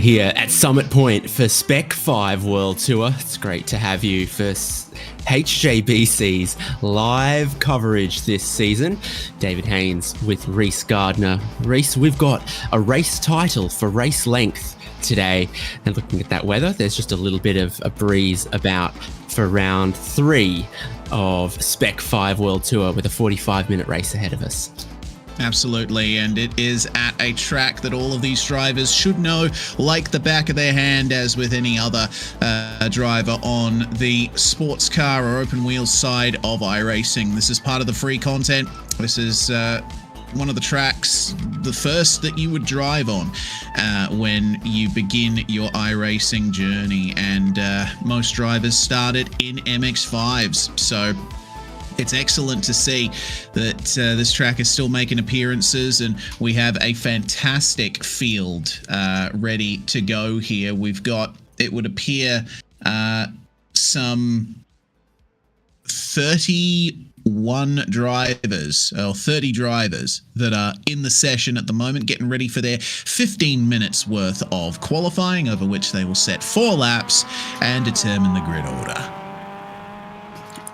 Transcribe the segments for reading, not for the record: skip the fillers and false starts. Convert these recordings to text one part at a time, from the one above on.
here at Summit Point for Spec-5 World Tour. It's great to have you for HJBC's live coverage this season. David Haynes with Reese Gardner. Reese, we've got a race title for race length today. And looking at that weather, there's just a little bit of a breeze about for round 3 of Spec-5 World Tour with a 45-minute race ahead of us. Absolutely, and it is at a track that all of these drivers should know like the back of their hand, as with any other driver on the sports car or open wheel side of iRacing. This is part of the free content. This is one of the tracks, the first that you would drive on when you begin your iRacing journey, and most drivers started in MX-5s, so it's excellent to see that this track is still making appearances, and we have a fantastic field ready to go here. We've got, it would appear, some 31 drivers, or 30 drivers that are in the session at the moment, getting ready for their 15 minutes worth of qualifying, over which they will set 4 laps and determine the grid order.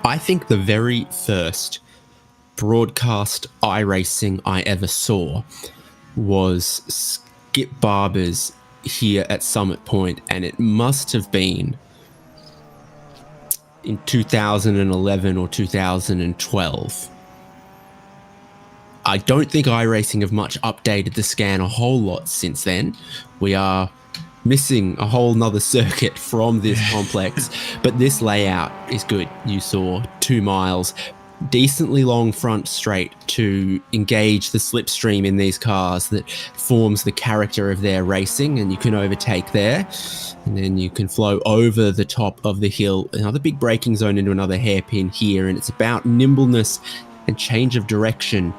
I think the very first broadcast iRacing I ever saw was Skip Barber's here at Summit Point, and it must have been in 2011 or 2012. I don't think iRacing have much updated the scan a whole lot since then. We are missing a whole nother circuit from this complex, but this layout is good. You saw 2 miles, decently long front straight to engage the slipstream in these cars that forms the character of their racing, and you can overtake there, and then you can flow over the top of the hill, another big braking zone into another hairpin here, and it's about nimbleness and change of direction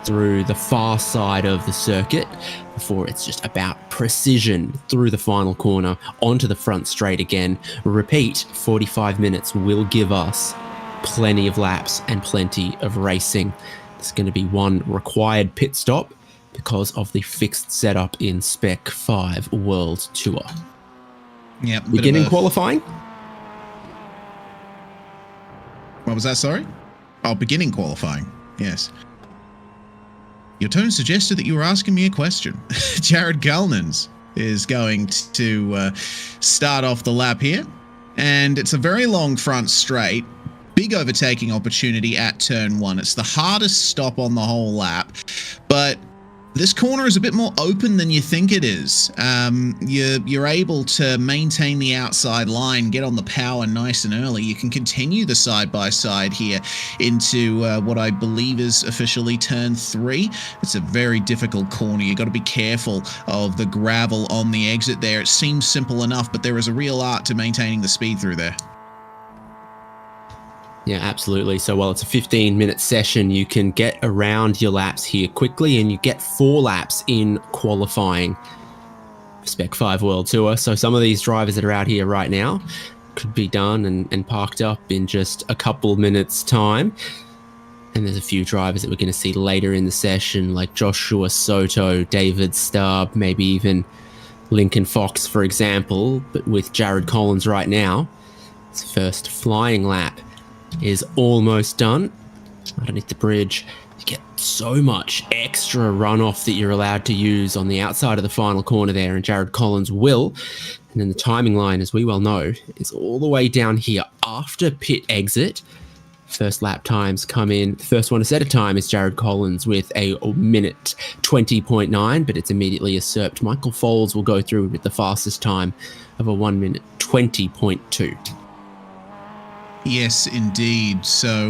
through the far side of the circuit before it's just about precision through the final corner onto the front straight again. Repeat, 45 minutes will give us plenty of laps and plenty of racing. There's going to be one required pit stop because of the fixed setup in Spec-5 World Tour. Yep. Beginning qualifying? What was that, sorry? Oh, beginning qualifying. Yes. Your tone suggested that you were asking me a question. Jared Culnins is going to start off the lap here. And it's a very long front straight. Big overtaking opportunity at turn 1. It's the hardest stop on the whole lap. But this corner is a bit more open than you think it is. You're able to maintain the outside line, get on the power nice and early. You can continue the side-by-side here into what I believe is officially turn 3. It's a very difficult corner. You've got to be careful of the gravel on the exit there. It seems simple enough, but there is a real art to maintaining the speed through there. Yeah, absolutely. So while it's a 15-minute session, you can get around your laps here quickly, and you get 4 laps in qualifying for Spec-5 World Tour. So some of these drivers that are out here right now could be done and parked up in just a couple minutes' time. And there's a few drivers that we're going to see later in the session, like Joshua Soto, David Starb, maybe even Lincoln Fox, for example. But with Jared Collins right now, his first flying lap is almost done. Underneath the bridge, you get so much extra runoff that you're allowed to use on the outside of the final corner there, and Jared Collins will. And then the timing line, as we well know, is all the way down here after pit exit. First lap times come in. The first one to set a time is Jared Collins with a minute 20.9, but it's immediately usurped. Michael Foles will go through with the fastest time of a 1 minute 20.2. Yes, indeed. So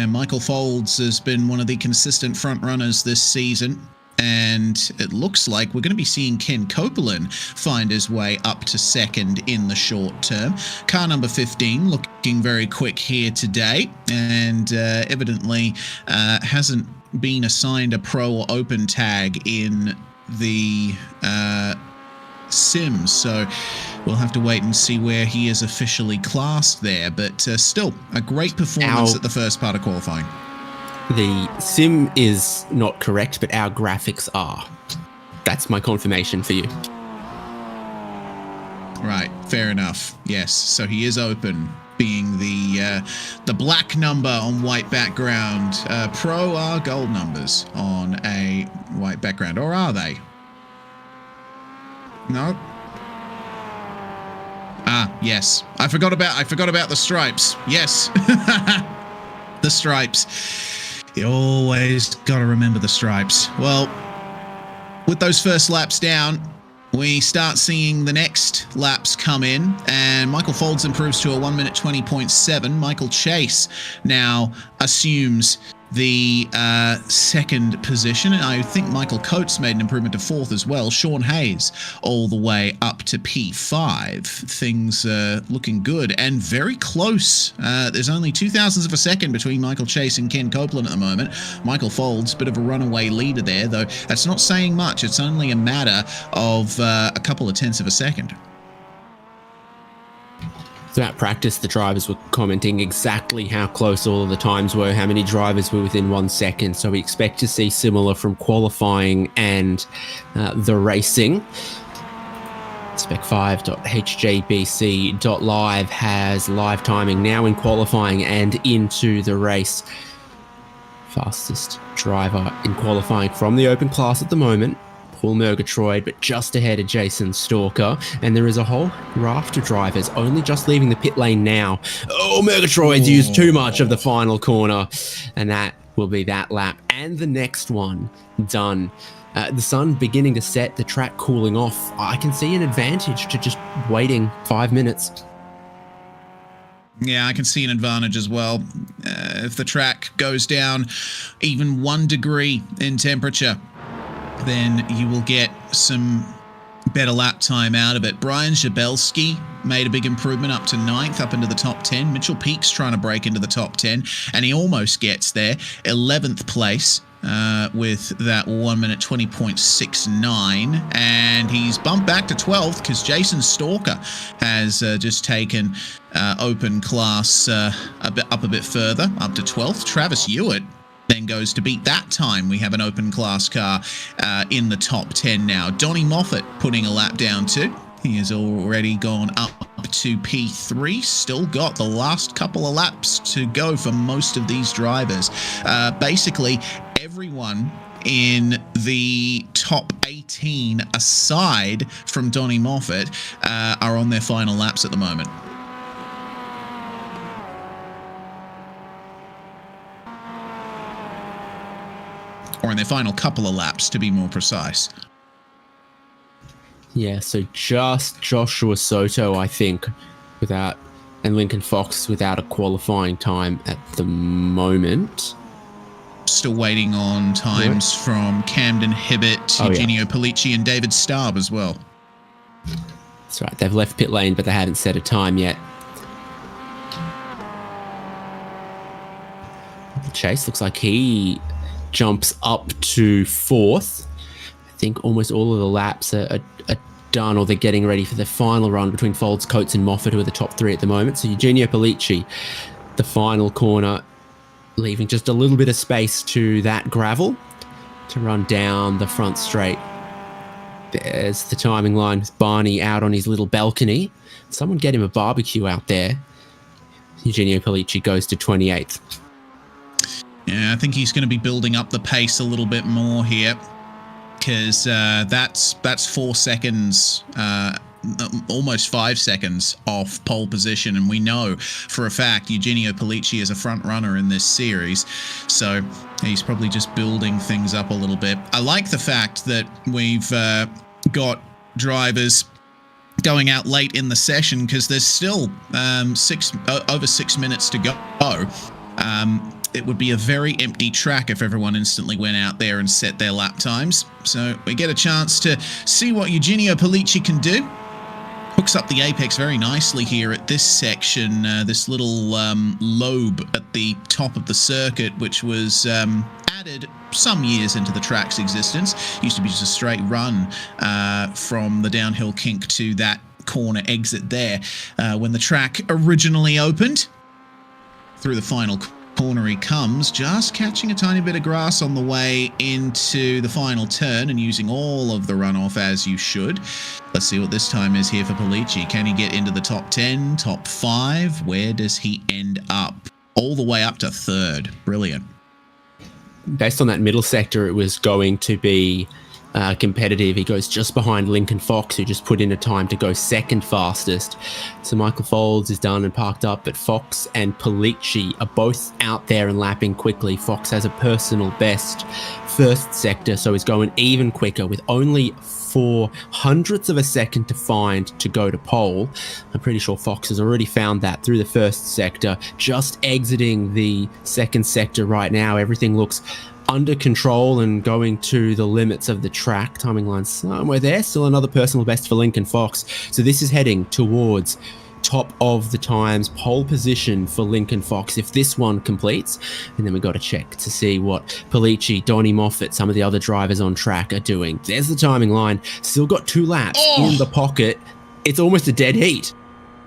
Michael Foles has been one of the consistent front runners this season, and it looks like we're going to be seeing Ken Copeland find his way up to second in the short term. Car number 15 looking very quick here today, and evidently hasn't been assigned a pro or open tag in the Sims, so we'll have to wait and see where he is officially classed there, but still a great performance at the first part of qualifying. The sim is not correct, but our graphics are. That's my confirmation for you. Right, fair enough. Yes, so he is open, being the black number on white background. Pro are gold numbers on a white background, or are they? No. Ah, yes. I forgot about the stripes. Yes. The stripes. You always got to remember the stripes. Well, with those first laps down, we start seeing the next laps come in, and Michael Folds improves to a 1 minute 20.7. Michael Chase now assumes the second position, and I think Michael Coates made an improvement to fourth as well. Sean Hayes all the way up to P5. Things looking good and very close. There's only 0.02 of a second between Michael Chase and Ken Copeland at the moment. Michael Folds, bit of a runaway leader there, though that's not saying much. It's only a matter of a couple of tenths of a second. Throughout practice, the drivers were commenting exactly how close all of the times were, how many drivers were within 1 second. So we expect to see similar from qualifying and the racing. Spec5.HJBC.live has live timing now in qualifying and into the race. Fastest driver in qualifying from the open class at the moment, Paul Murgatroyd, but just ahead of Jason Stalker. And there is a whole raft of drivers only just leaving the pit lane now. Oh, Murgatroyd's used too much of the final corner. And that will be that lap. And the next one done. The sun beginning to set, the track cooling off. I can see an advantage to just waiting 5 minutes. Yeah, I can see an advantage as well. If the track goes down even 1 degree in temperature, then you will get some better lap time out of it. Brian Jabelski made a big improvement up to 9th, up into the top 10. Mitchell Peak's trying to break into the top 10, and he almost gets there. 11th place with that 1 minute 20.69, and he's bumped back to 12th because Jason Stalker has just taken open class a bit further, up to 12th. Travis Hewitt then goes to beat that time. We have an open class car in the top 10 now. Donnie Moffat putting a lap down too. He has already gone up to P3. Still got the last couple of laps to go for most of these drivers. Basically, everyone in the top 18, aside from Donnie Moffat, are on their final laps at the moment. Or in their final couple of laps, to be more precise. Yeah, so just Joshua Soto, I think, and Lincoln Fox without a qualifying time at the moment. Still waiting on times from Camden Hibbett, Eugenio Pollicci, and David Starb as well. That's right. They've left pit lane, but they haven't set a time yet. Chase looks like he jumps up to 4th. I think almost all of the laps are done, or they're getting ready for the final run between Folds, Coates, and Moffat, who are the top 3 at the moment. So Eugenio Pollicci, the final corner, leaving just a little bit of space to that gravel to run down the front straight. There's the timing line with Barney out on his little balcony. Someone get him a barbecue out there. Eugenio Pollicci goes to 28th. Yeah, I think he's going to be building up the pace a little bit more here, because that's 4 seconds, almost 5 seconds off pole position, and we know for a fact Eugenio Pollicci is a front runner in this series, so he's probably just building things up a little bit. I like the fact that we've got drivers going out late in the session, because there's still over 6 minutes to go. It would be a very empty track if everyone instantly went out there and set their lap times. So we get a chance to see what Eugenio Pollicci can do. Hooks up the apex very nicely here at this section, this little lobe at the top of the circuit, which was added some years into the track's existence. Used to be just a straight run from the downhill kink to that corner exit there when the track originally opened. Through the final corner he comes, just catching a tiny bit of grass on the way into the final turn and using all of the runoff as you should. Let's see what this time is here for Polici. Can he get into the top 10, top 5? Where does he end up? All the way up to 3rd. Brilliant. Based on that middle sector, it was going to be competitive. He goes just behind Lincoln Fox, who just put in a time to go 2nd fastest. So Michael Folds is done and parked up, but Fox and Polici are both out there and lapping quickly. Fox has a personal best 1st sector, so he's going even quicker with only 0.04 of a second to find to go to pole. I'm pretty sure Fox has already found that through the 1st sector, just exiting the 2nd sector right now. Everything looks under control and going to the limits of the track. Timing line somewhere there. Still another personal best for Lincoln Fox. So this is heading towards top of the times, pole position for Lincoln Fox if this one completes. And then we got to check to see what Polici, Donnie Moffat, some of the other drivers on track are doing. There's the timing line. Still got 2 laps in the pocket. It's almost a dead heat.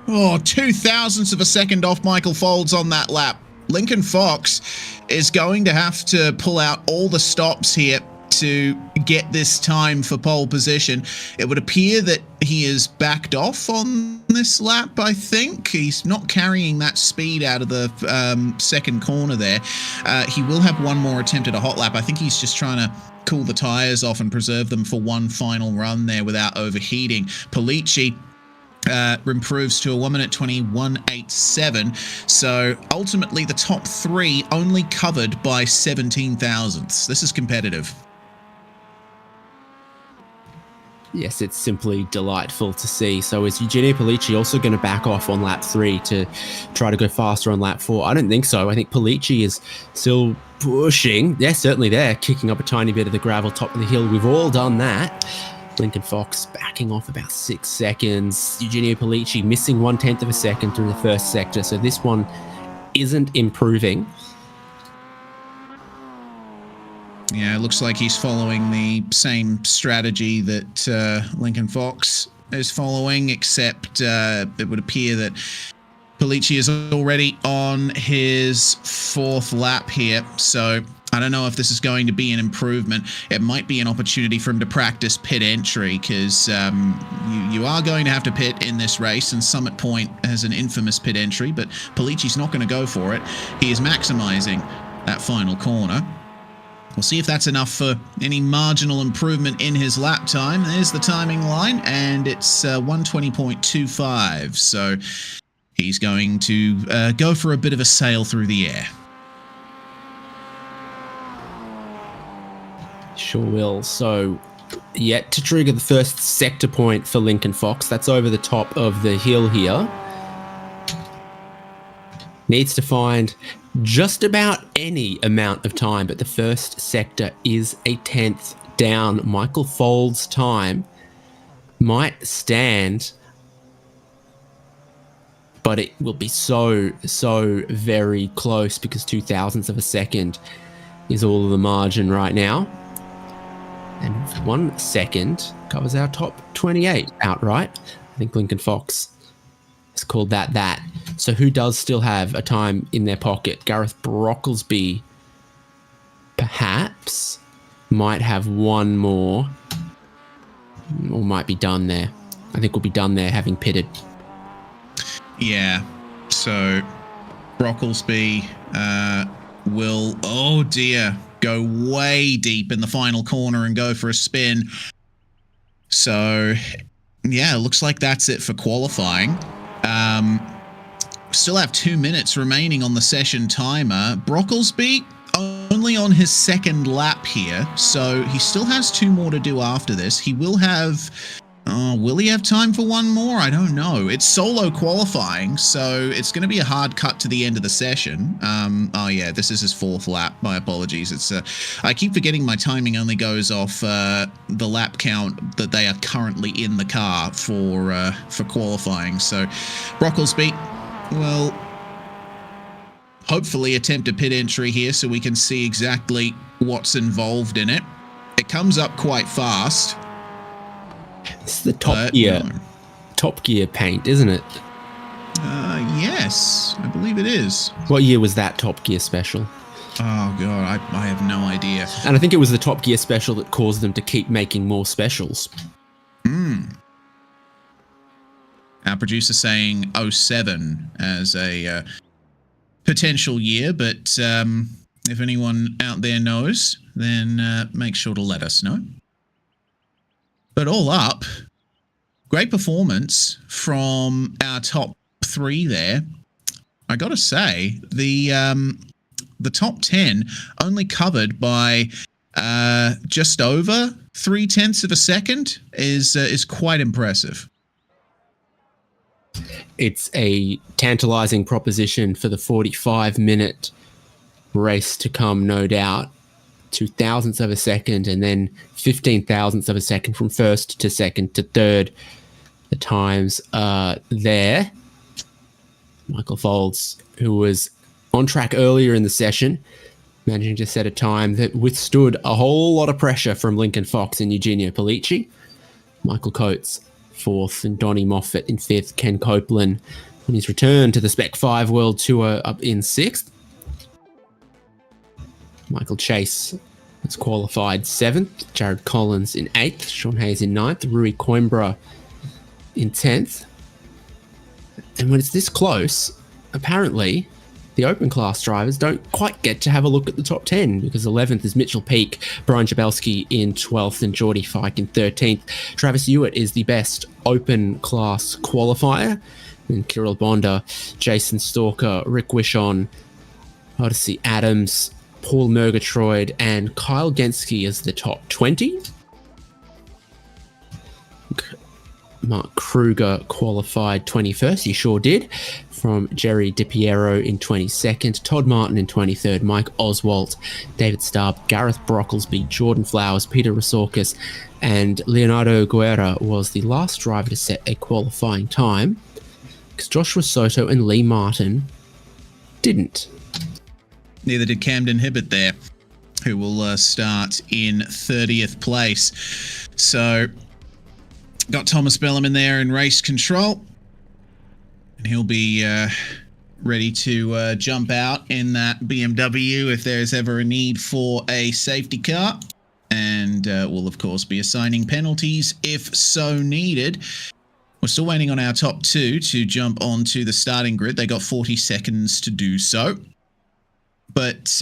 0.02 of a second off Michael Folds on that lap. Lincoln Fox is going to have to pull out all the stops here to get this time for pole position. It would appear that he is backed off on this lap, I think. He's not carrying that speed out of the 2nd corner there. He will have one more attempt at a hot lap. I think he's just trying to cool the tires off and preserve them for one final run there without overheating. Polici improves to a 1 minute 21.87. So ultimately the top 3 only covered by 17 thousandths. This is competitive. Yes, it's simply delightful to see. So is Eugenio Polici also going to back off on lap 3 to try to go faster on lap 4? I don't think so. I think Polici is still pushing. They're certainly there, kicking up a tiny bit of the gravel top of the hill. We've all done that. Lincoln Fox backing off about 6 seconds. Eugenio Polici missing 1/10 of a second through the 1st sector. So this one isn't improving. Yeah, it looks like he's following the same strategy that Lincoln Fox is following, except it would appear that Polici is already on his 4th lap here. So I don't know if this is going to be an improvement. It might be an opportunity for him to practice pit entry, because you are going to have to pit in this race, and Summit Point has an infamous pit entry, but Polici's not going to go for it. He is maximizing that final corner. We'll see if that's enough for any marginal improvement in his lap time. There's the timing line, and it's 1:20.25. So he's going to go for a bit of a sail through the air. Sure will. So yet to trigger the 1st sector point for Lincoln Fox. That's over the top of the hill here. Needs to find just about any amount of time, but the 1st sector is a 10th down. Michael Folds' time might stand, but it will be so very close, because 0.02 of a second is all of the margin right now. And 1 second covers our top 28 outright. I think Lincoln Fox has called that. So who does still have a time in their pocket? Gareth Brocklesby perhaps might have one more, or might be done there. I think we'll be done there, having pitted. Yeah, so Brocklesby will, oh dear, go way deep in the final corner and go for a spin. So yeah, it looks like that's it for qualifying. Still have 2 minutes remaining on the session timer. Brocklesby only on his 2nd lap here, so he still has 2 more to do after this. He will have... will he have time for one more? I don't know. It's solo qualifying, so it's going to be a hard cut to the end of the session. Oh yeah, this is his 4th lap. My apologies. It's I keep forgetting my timing only goes off the lap count that they are currently in the car for qualifying. So Brocklesby will hopefully attempt a pit entry here, so we can see exactly what's involved in it. It comes up quite fast. It's the top gear paint, isn't it? Yes, I believe it is. What year was that Top Gear special? Oh, God, I have no idea. And I think it was the Top Gear special that caused them to keep making more specials. Our producer saying 07 as a potential year, but if anyone out there knows, then make sure to let us know. But all up, great performance from our top three there. I got to say, the top 10 only covered by just over 0.3 of a second is quite impressive. It's a tantalizing proposition for the 45-minute race to come, no doubt. 0.02 of a second and then 0.15 of a second from first to second to third. The times are there. Michael Folds, who was on track earlier in the session, managing to set a time that withstood a whole lot of pressure from Lincoln Fox and Eugenio Pellicci. Michael Coates, fourth, and Donnie Moffat in fifth. Ken Copeland on his return to the Spec-5 World Tour up in sixth. Michael Chase has qualified seventh. Jared Collins in eighth. Sean Hayes in ninth. Rui Coimbra in 10th. And when it's this close, apparently the open class drivers don't quite get to have a look at the top 10 because 11th is Mitchell Peake, Brian Jabelski in 12th and Geordie Fike in 13th. Travis Hewitt is the best open class qualifier. And Kirill Bonda, Jason Stalker, Rick Wishon, Odyssey Adams, Paul Murgatroyd and Kyle Genske as the top 20. Mark Kruger qualified 21st. He sure did. From Jerry DiPiero in 22nd. Todd Martin in 23rd. Mike Oswalt, David Starb, Gareth Brocklesby, Jordan Flowers, Peter Resorkis, and Leonardo Guerra was the last driver to set a qualifying time because Joshua Soto and Lee Martin didn't. Neither did Camden Hibbert there, who will start in 30th place. So got Thomas Bellum in there in race control, and he'll be ready to jump out in that BMW if there's ever a need for a safety car, and will of course be assigning penalties if so needed. We're still waiting on our top two to jump onto the starting grid. They got 40 seconds to do so, but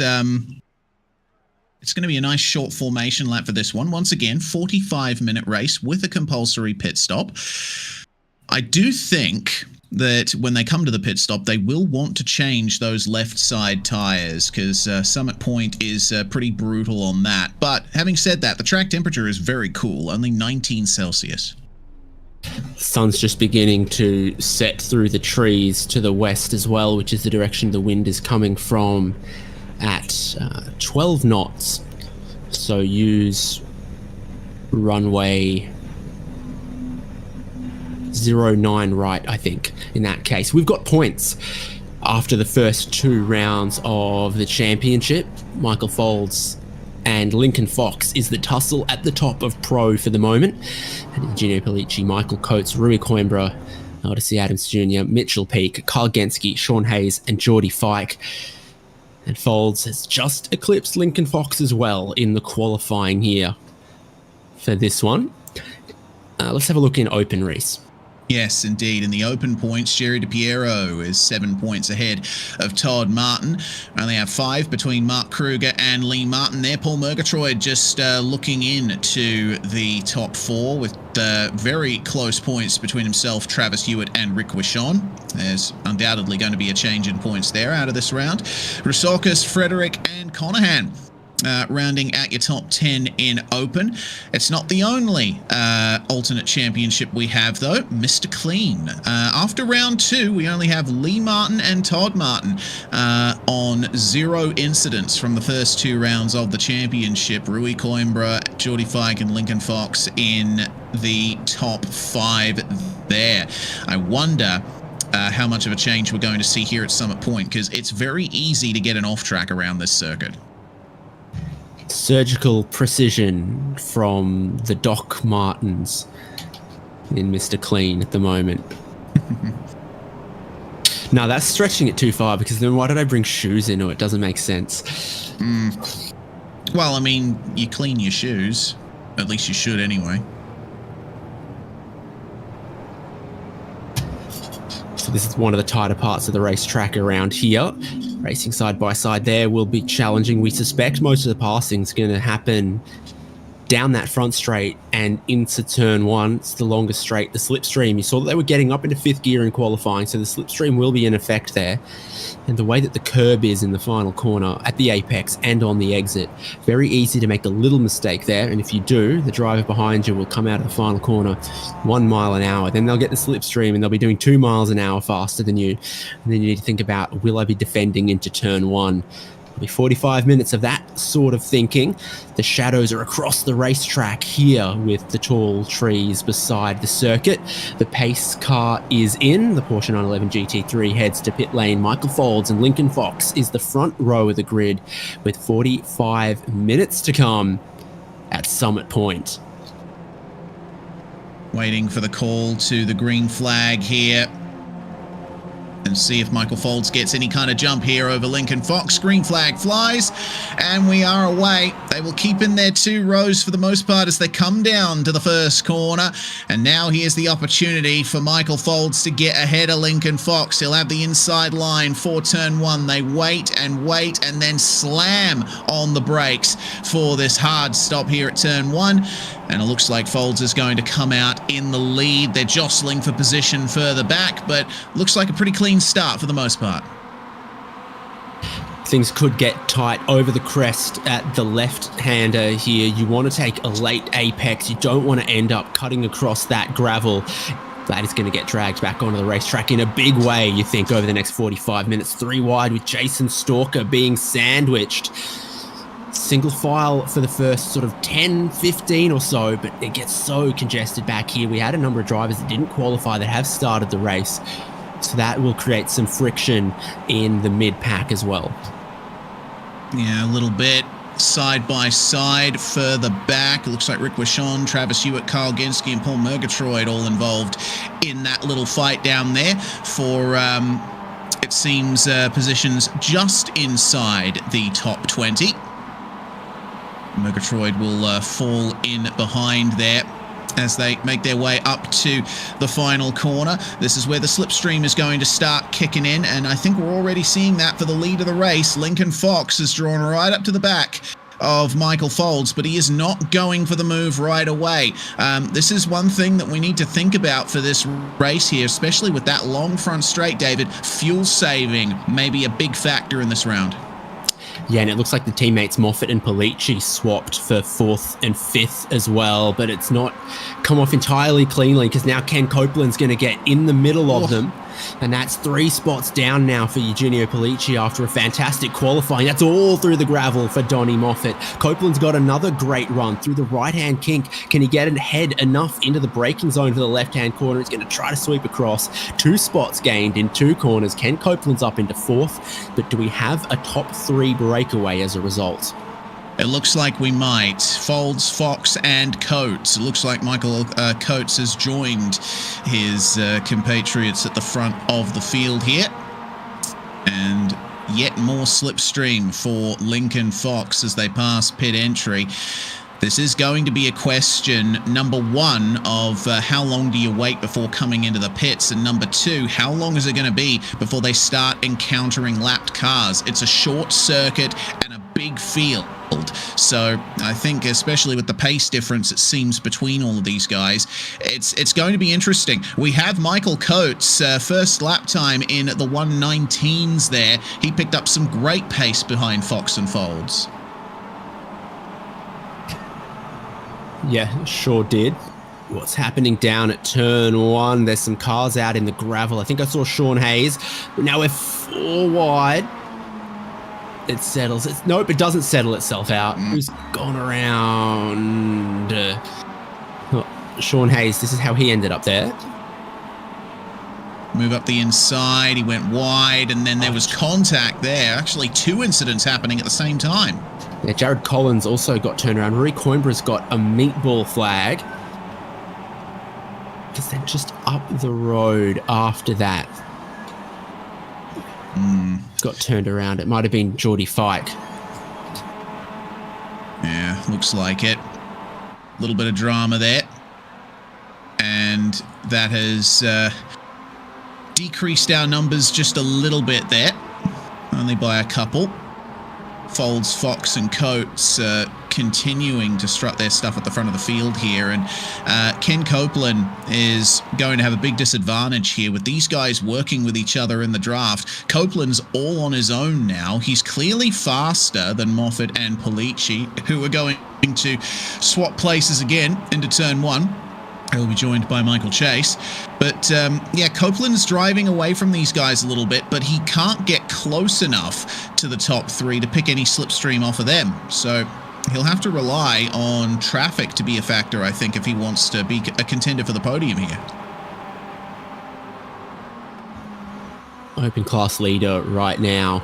it's going to be a nice short formation lap for this one. Once again, 45-minute race with a compulsory pit stop. I do think that when they come to the pit stop, they will want to change those left side tires because Summit Point is pretty brutal on that. But having said that, the track temperature is very cool, only 19 Celsius. The sun's just beginning to set through the trees to the west as well, which is the direction the wind is coming from at 12 knots. So use runway 09 right, I think, in that case. We've got points after the first two rounds of the championship. Michael Folds and Lincoln Fox is the tussle at the top of Pro for the moment. And Eugenio Pellicci, Michael Coates, Rui Coimbra, Odyssey Adams Jr., Mitchell Peake, Kyle Genske, Sean Hayes, and Geordie Fike. And Folds has just eclipsed Lincoln Fox as well in the qualifying here for this one. Let's have a look in open race. Yes, indeed. In the open points, Jerry DiPiero is 7 points ahead of Todd Martin. Only have 5 between Mark Kruger and Lee Martin there. Paul Murgatroyd just looking in to the top 4 with very close points between himself, Travis Hewitt, and Rick Wishon. There's undoubtedly going to be a change in points there out of this round. Rousakis, Frederick, and Conahan rounding at your top 10 in open. It's not the only alternate championship we have, though. Mr. Clean. After round 2, we only have Lee Martin and Todd Martin on 0 incidents from the first 2 rounds of the championship. Rui Coimbra, Geordie Fike, and Lincoln Fox in the top 5 there. I wonder how much of a change we're going to see here at Summit Point, because it's very easy to get an off-track around this circuit. Surgical precision from the Doc Martens in Mr. Clean at the moment. No, that's stretching it too far, because then why did I bring shoes into it? It doesn't make sense. Well, I mean, you clean your shoes. At least you should anyway. So this is one of the tighter parts of the racetrack around here. Racing side by side there will be challenging. We suspect most of the passing is going to happen down that front straight and into turn one. It's the longest straight. The slipstream, you saw that they were getting up into fifth gear in qualifying, so the slipstream will be in effect there. And the way that the curb is in the final corner at the apex and on the exit, very easy to make a little mistake there. And if you do, the driver behind you will come out of the final corner 1 mile an hour. Then they'll get the slipstream and they'll be doing 2 miles an hour faster than you. And then you need to think about, will I be defending into turn one? It'll be 45 minutes of that sort of thinking. The shadows are across the racetrack here with the tall trees beside the circuit. The pace car is in. The Porsche 911 GT3 heads to pit lane. Michael Folds and Lincoln Fox is the front row of the grid with 45 minutes to come at Summit Point. Waiting for the call to the green flag here. And see if Michael Folds gets any kind of jump here over Lincoln Fox. Green flag flies, and we are away. They will keep in their 2 rows for the most part as they come down to the first corner. And now here's the opportunity for Michael Folds to get ahead of Lincoln Fox. He'll have the inside line for turn one. They wait and then slam on the brakes for this hard stop here at turn one. And it looks like Folds is going to come out in the lead. They're jostling for position further back, but looks like a pretty clean start for the most part. Things could get tight over the crest at the left-hander here. You want to take a late apex. You don't want to end up cutting across that gravel. That is going to get dragged back onto the racetrack in a big way, you think, over the next 45 minutes. 3 wide with Jason Stalker being sandwiched. Single file for the first sort of 10, 15 or so, but it gets so congested back here. We had a number of drivers that didn't qualify that have started the race, so that will create some friction in the mid-pack as well. Yeah, a little bit. Side by side, further back. It looks like Rick Wishon, Travis Hewitt, Kyle Ginsky, and Paul Murgatroyd all involved in that little fight down there for, it seems, positions just inside the top 20. Murgatroyd will fall in behind there as they make their way up to the final corner. This is where the slipstream is going to start kicking in, and I think we're already seeing that for the lead of the race. Lincoln Fox is drawn right up to the back of Michael Folds, but he is not going for the move right away. This is one thing that we need to think about for this race here, especially with that long front straight, David. Fuel saving may be a big factor in this round. Yeah, and it looks like the teammates Moffat and Polici swapped for 4th and 5th as well, but it's not come off entirely cleanly because now Ken Copeland's going to get in the middle of them, and that's 3 spots down now for Eugenio Polici after a fantastic qualifying. That's all through the gravel for Donnie Moffat. Copeland's got another great run through the right-hand kink. Can he get ahead enough into the braking zone for the left-hand corner? He's going to try to sweep across. 2 spots gained in 2 corners. Ken Copeland's up into 4th, but do we have a top 3 breakaway as a result? It looks like we might. Folds, Fox, and Coates. It looks like Michael Coates has joined his compatriots at the front of the field here. And yet more slipstream for Lincoln Fox as they pass pit entry. This is going to be a question, number 1, of how long do you wait before coming into the pits? And number 2, how long is it going to be before they start encountering lapped cars? It's a short circuit and a big field. So I think, especially with the pace difference it seems between all of these guys, it's going to be interesting. We have Michael Coates, first lap time in the 1:19s there. He picked up some great pace behind Fox and Folds. Yeah, sure did. What's happening down at turn 1? There's some cars out in the gravel. I think I saw Sean Hayes, but now we're 4 wide. It settles. Nope, it doesn't settle itself out. Who's gone around? Sean Hayes. This is how he ended up there. Move up the inside. He went wide, and then there was contact there. Actually, 2 incidents happening at the same time. Yeah, Jared Collins also got turned around. Rory Coimbra's got a meatball flag. Because they're just up the road after that. got turned around. It might have been Geordie Fike. Yeah, looks like it. A little bit of drama there. And that has decreased our numbers just a little bit there. Only by a couple. Folds, Fox and Coates continuing to strut their stuff at the front of the field here. And Ken Copeland is going to have a big disadvantage here with these guys working with each other in the draft. Copeland's all on his own now. He's clearly faster than Moffat and Polici, who are going to swap places again into turn one. He'll be joined by Michael Chase. But, yeah, Copeland's driving away from these guys a little bit, but he can't get close enough to the top three to pick any slipstream off of them. So he'll have to rely on traffic to be a factor, I think, if he wants to be a contender for the podium here. Open class leader right now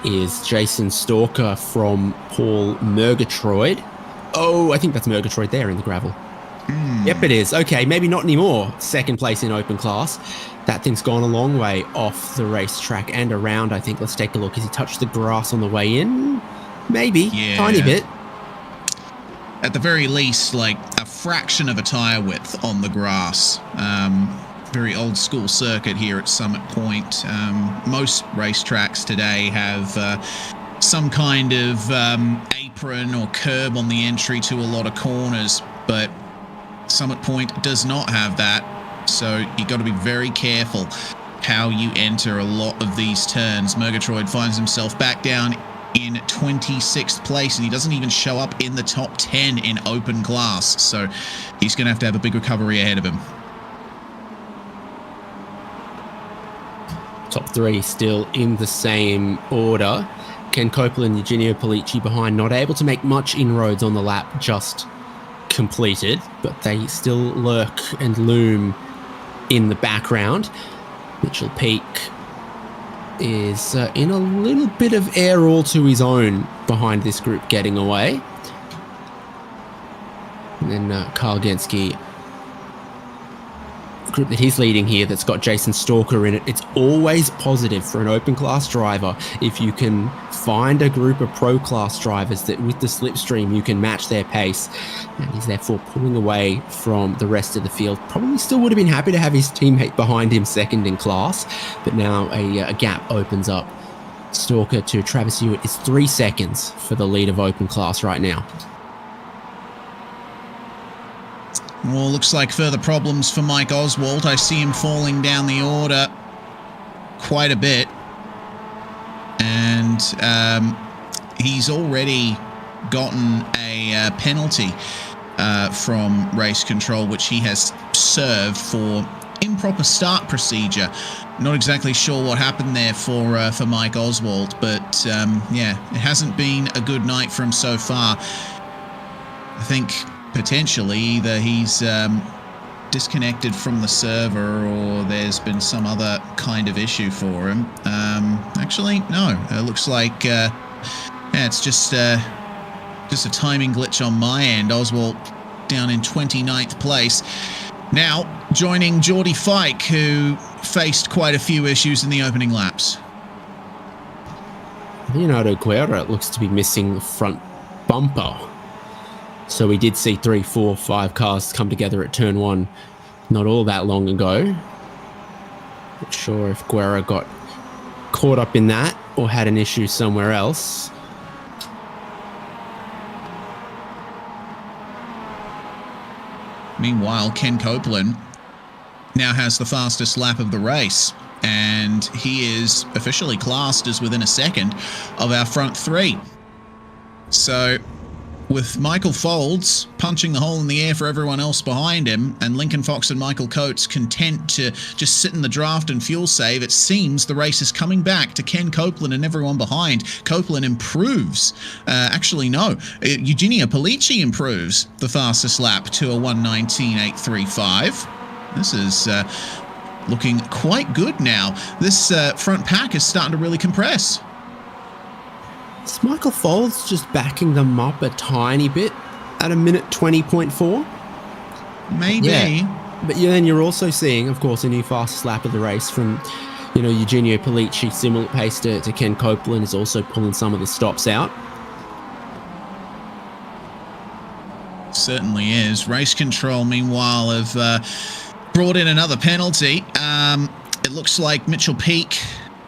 is Jason Stalker from Paul Murgatroyd. Oh, I think that's Murgatroyd there in the gravel. Yep, it is. Okay, maybe not anymore. Second place in open class. That thing's gone a long way off the racetrack and around, I think. Let's take a look. Has he touched the grass on the way in? Maybe. Yeah. Tiny bit. At the very least, like a fraction of a tyre width on the grass. Very old school circuit here at Summit Point. Most racetracks today have some kind of apron or curb on the entry to a lot of corners, but Summit Point does not have that, so you got to be very careful how you enter a lot of these turns. Murgatroyd finds himself back down in 26th place, and he doesn't even show up in the top 10 in open class, so he's going to have a big recovery ahead of him. Top three still in the same order. Ken Copeland, Eugenio Polici behind, not able to make much inroads on the lap just completed, but they still lurk and loom in the background. Mitchell Peak is in a little bit of air all to his own behind this group getting away. And then Kyle Genski, the group that he's leading here that's got Jason Stalker in it. It's always positive for an open class driver if you can find a group of pro class drivers that with the slipstream you can match their pace, and he's therefore pulling away from the rest of the field. Probably still would have been happy to have his teammate behind him second in class, but now a gap opens up. Stalker to Travis Hewitt is 3 seconds for the lead of open class right now. Well, looks like further problems for Mike Oswald. I see him falling down the order quite a bit. And he's already gotten a penalty from race control, which he has served for improper start procedure. Not exactly sure what happened there for Mike Oswald, but yeah, it hasn't been a good night for him so far. I think potentially either he's disconnected from the server or there's been some other kind of issue for him. Actually, no. It looks like yeah, it's just a timing glitch on my end. Oswald down in 29th place. Now joining Geordie Fike, who faced quite a few issues in the opening laps. Leonardo Guerra looks to be missing the front bumper. So we did see 3, 4, 5 cars come together at turn one not all that long ago. Not sure if Guerra got caught up in that or had an issue somewhere else. Meanwhile, Ken Copeland now has the fastest lap of the race, and he is officially classed as within a second of our front three. So with Michael Folds punching the hole in the air for everyone else behind him, and Lincoln Fox and Michael Coates content to just sit in the draft and fuel save, it seems the race is coming back to Ken Copeland and everyone behind. Copeland improves. Actually, no. Eugenio Polici improves the fastest lap to a 1:19.835. This is looking quite good now. This front pack is starting to really compress. Is Michael Folds just backing them up a tiny bit at a minute 20.4? Maybe. Yeah. But then you're also seeing, of course, a new fastest lap of the race from You know, Eugenio Pollicci, similar pace to Ken Copeland, is also pulling some of the stops out. Certainly is. Race control, meanwhile, have brought in another penalty. It looks like Mitchell Peak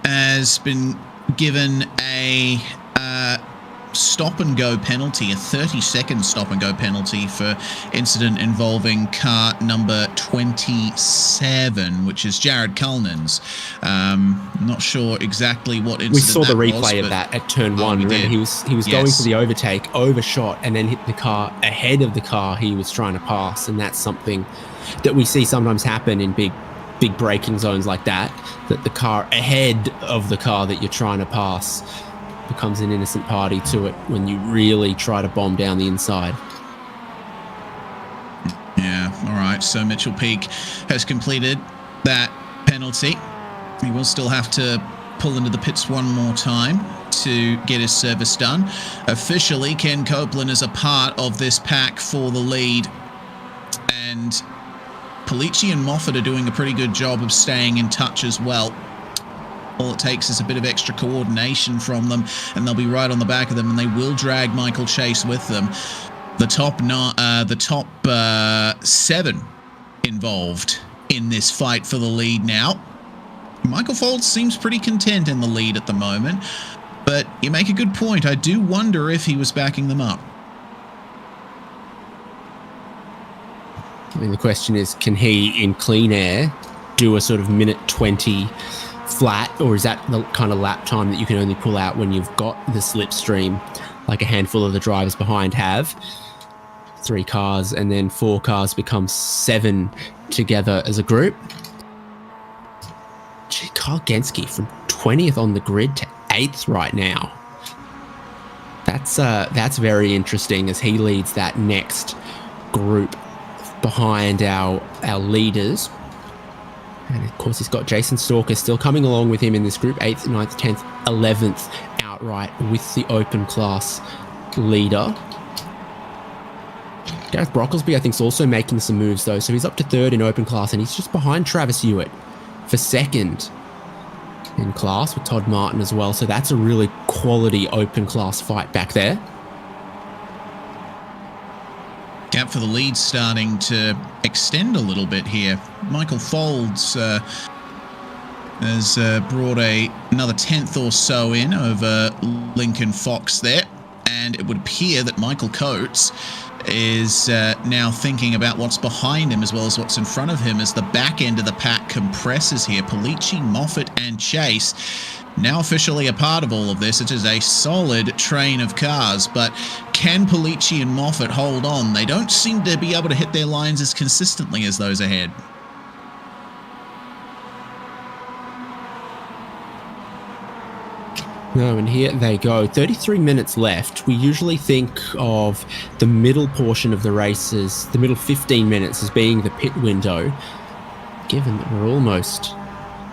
has been given a stop-and-go penalty, a 30-second stop-and-go penalty for incident involving car number 27, which is Jared Cullinan's. Not sure exactly what incident we saw the replay was, of that at turn one. Remember, he was going for the overtake, overshot, and then hit the car ahead of the car he was trying to pass. And that's something that we see sometimes happen in big braking zones like that the car ahead of the car that you're trying to pass becomes an innocent party to it when you really try to bomb down the inside. Yeah, all right. So Mitchell Peak has completed that penalty. He will still have to pull into the pits one more time to get his service done. Officially, Ken Copeland is a part of this pack for the lead. And Pollicci and Moffat are doing a pretty good job of staying in touch as well. All it takes is a bit of extra coordination from them, and they'll be right on the back of them, and they will drag Michael Chase with them. The top 7 involved in this fight for the lead now. Michael Folds seems pretty content in the lead at the moment, but you make a good point. I do wonder if he was backing them up. I mean, the question is, can he, in clean air, do a sort of minute 20 flat, or is that the kind of lap time that you can only pull out when you've got the slipstream, like a handful of the drivers behind have? 3 cars, and then 4 cars become 7 together as a group. Gee, Kyle Genske from 20th on the grid to 8th right now. That's very interesting as he leads that next group behind our leaders. And of course, he's got Jason Stalker still coming along with him in this group, 8th, 9th, 10th, 11th outright with the open class leader. Gareth Brocklesby, I think, is also making some moves, though. So he's up to 3rd in open class, and he's just behind Travis Hewitt for 2nd in class with Todd Martin as well. So that's a really quality open class fight back there. Gap for the lead starting to extend a little bit here. Michael Folds has brought another 10th or so in over Lincoln Fox there, and it would appear that Michael Coates is now thinking about what's behind him as well as what's in front of him as the back end of the pack compresses here. Pollicci, Moffat and Chase now officially a part of all of this. It is a solid train of cars, but can Pollicci and Moffat hold on? They don't seem to be able to hit their lines as consistently as those ahead. No, and here they go. 33 minutes left. We usually think of the middle portion of the races, the middle 15 minutes, as being the pit window. Given that we're almost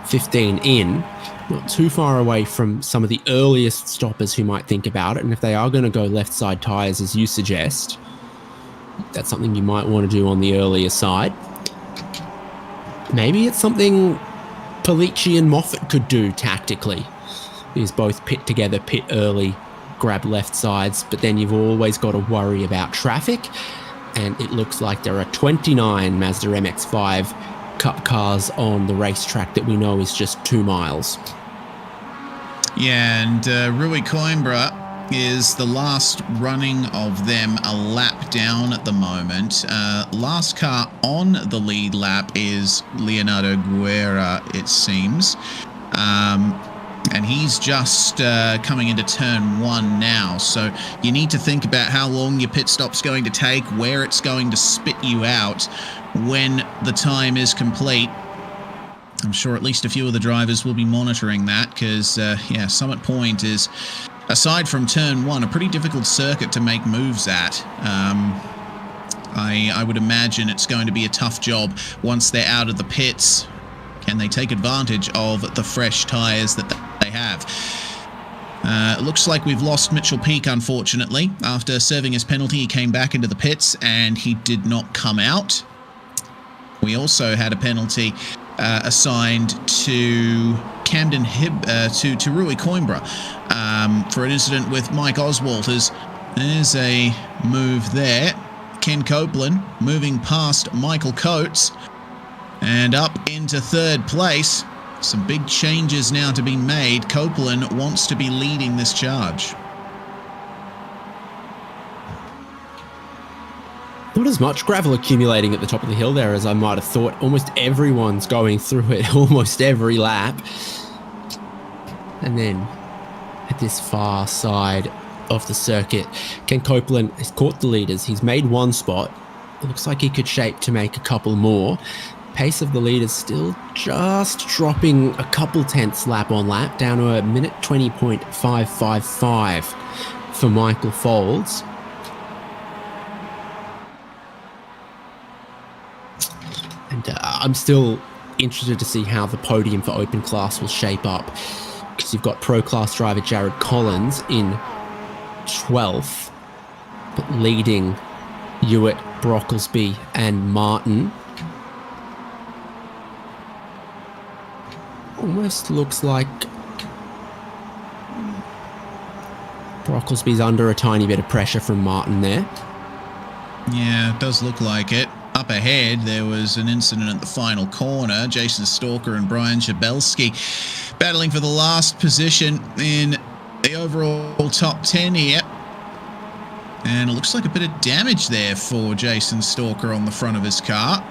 15 in, not too far away from some of the earliest stoppers who might think about it. And if they are going to go left side tyres, as you suggest, that's something you might want to do on the earlier side. Maybe it's something Pollicci and Moffat could do tactically. Is both pit together, pit early, grab left sides, but then you've always got to worry about traffic. And it looks like there are 29 Mazda MX-5 Cup cars on the racetrack that we know is just 2 miles. Yeah, and Rui Coimbra is the last running of them a lap down at the moment. Last car on the lead lap is Leonardo Guerra, it seems. And he's just coming into turn 1 now. So you need to think about how long your pit stop's going to take, where it's going to spit you out when the time is complete. I'm sure at least a few of the drivers will be monitoring that because, yeah, Summit Point is, aside from turn 1, a pretty difficult circuit to make moves at. I would imagine it's going to be a tough job once they're out of the pits. Can they take advantage of the fresh tyres that they have? It looks like we've lost Mitchell Peak, unfortunately. After serving his penalty, he came back into the pits and he did not come out. We also had a penalty assigned to Camden to Rui Coimbra for an incident with Mike Oswald. There's a move there. Ken Copeland moving past Michael Coates and up into third place. Some big changes now to be made. Copeland wants to be leading this charge. Not as much gravel accumulating at the top of the hill there as I might have thought. Almost everyone's going through it almost every lap. And then at this far side of the circuit, Ken Copeland has caught the leaders. He's made one spot. It looks like he could shape to make a couple more. Pace of the leaders still just dropping a couple tenths lap on lap, down to a minute 20.555 for Michael Folds. And I'm still interested to see how the podium for open class will shape up, because you've got pro class driver Jared Collins in 12th, but leading Hewitt, Brocklesby and Martin. Almost looks like Brocklesby's under a tiny bit of pressure from Martin there. Yeah, it does look like it. Up ahead, there was an incident at the final corner. Jason Stalker and Brian Jabelski battling for the last position in the overall top 10 here. And it looks like a bit of damage there for Jason Stalker on the front of his car.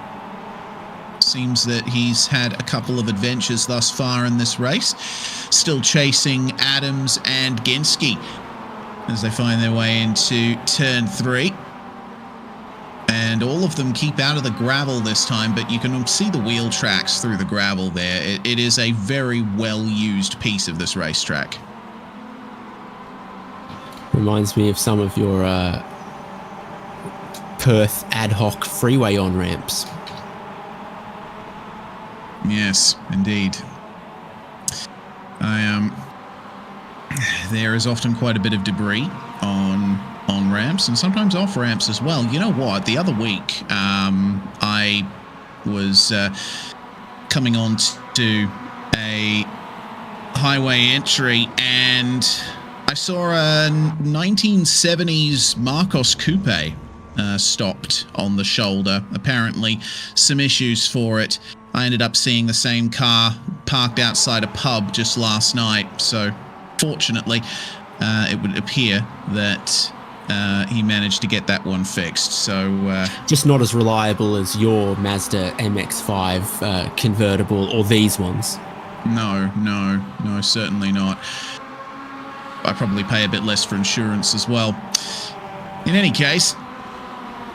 Seems that he's had a couple of adventures thus far in this race. Still chasing Adams and Genski as they find their way into turn 3. And all of them keep out of the gravel this time, but you can see the wheel tracks through the gravel there. It is a very well-used piece of this racetrack. Reminds me of some of your Perth ad hoc freeway on-ramps. Yes, indeed. There is often quite a bit of debris on ramps and sometimes off ramps as well. You know what? The other week, I was coming on to a highway entry and I saw a 1970s Marcos Coupe stopped on the shoulder. Apparently, some issues for it. I ended up seeing the same car parked outside a pub just last night. So, fortunately, it would appear that he managed to get that one fixed. So just not as reliable as your Mazda MX-5 convertible or these ones. No, certainly not. I probably pay a bit less for insurance as well. In any case,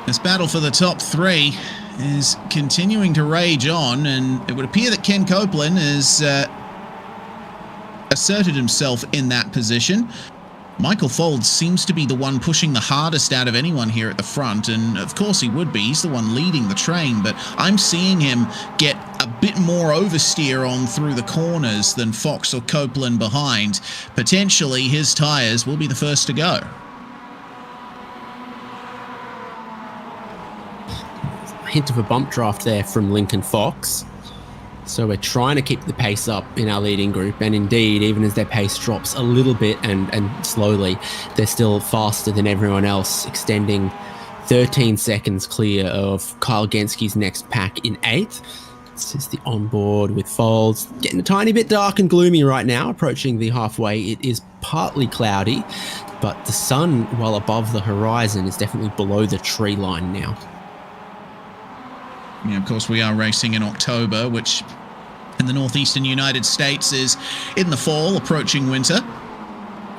this battle for the top 3 is continuing to rage on, and it would appear that Ken Copeland has asserted himself in that position. Michael Folds seems to be the one pushing the hardest out of anyone here at the front, and of course he would be. He's the one leading the train, but I'm seeing him get a bit more oversteer on through the corners than Fox or Copeland behind. Potentially his tyres will be the first to go. A hint of a bump draft there from Lincoln Fox. So we're trying to keep the pace up in our leading group, and indeed, even as their pace drops a little bit and slowly, they're still faster than everyone else, extending 13 seconds clear of Kyle Genski's next pack in 8th. This is the onboard with Folds. Getting a tiny bit dark and gloomy right now, approaching the halfway. It is partly cloudy, but the sun, while above the horizon, is definitely below the tree line now. Yeah, of course, we are racing in October, which in the northeastern United States is in the fall, approaching winter.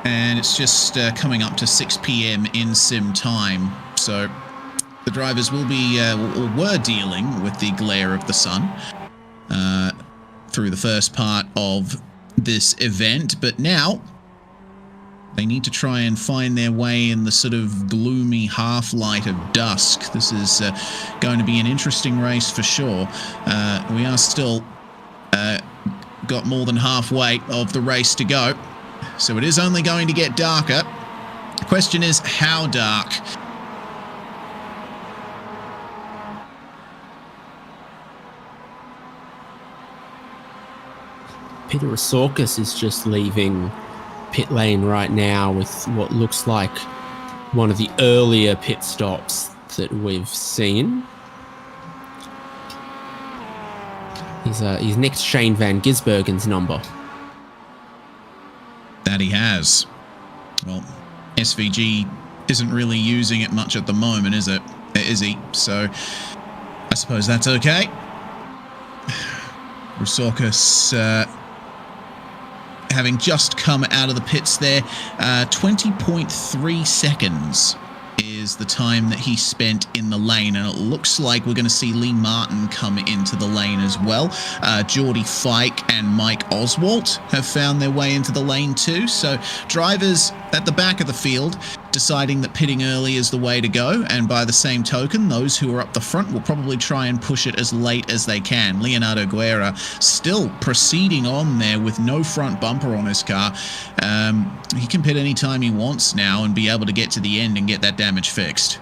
And it's just coming up to 6 p.m. in sim time. So the drivers will be, or were dealing with the glare of the sun through the first part of this event. But now they need to try and find their way in the sort of gloomy half-light of dusk. This is going to be an interesting race for sure. We are still got more than halfway of the race to go, so it is only going to get darker. The question is, how dark? Peter Resorkis is just leaving pit lane right now with what looks like one of the earlier pit stops that we've seen. He's nicked Shane Van Gisbergen's number. That he has. Well, SVG isn't really using it much at the moment, is it? Is he? So I suppose that's okay. Resorkis having just come out of the pits there. 20.3 seconds is the time that he spent in the lane, and it looks like we're going to see Lee Martin come into the lane as well. Geordie Fike and Mike Oswalt have found their way into the lane too, so drivers at the back of the field deciding that pitting early is the way to go, and by the same token, those who are up the front will probably try and push it as late as they can. Leonardo Guerra still proceeding on there with no front bumper on his car. He can pit anytime he wants now and be able to get to the end and get that damage fixed.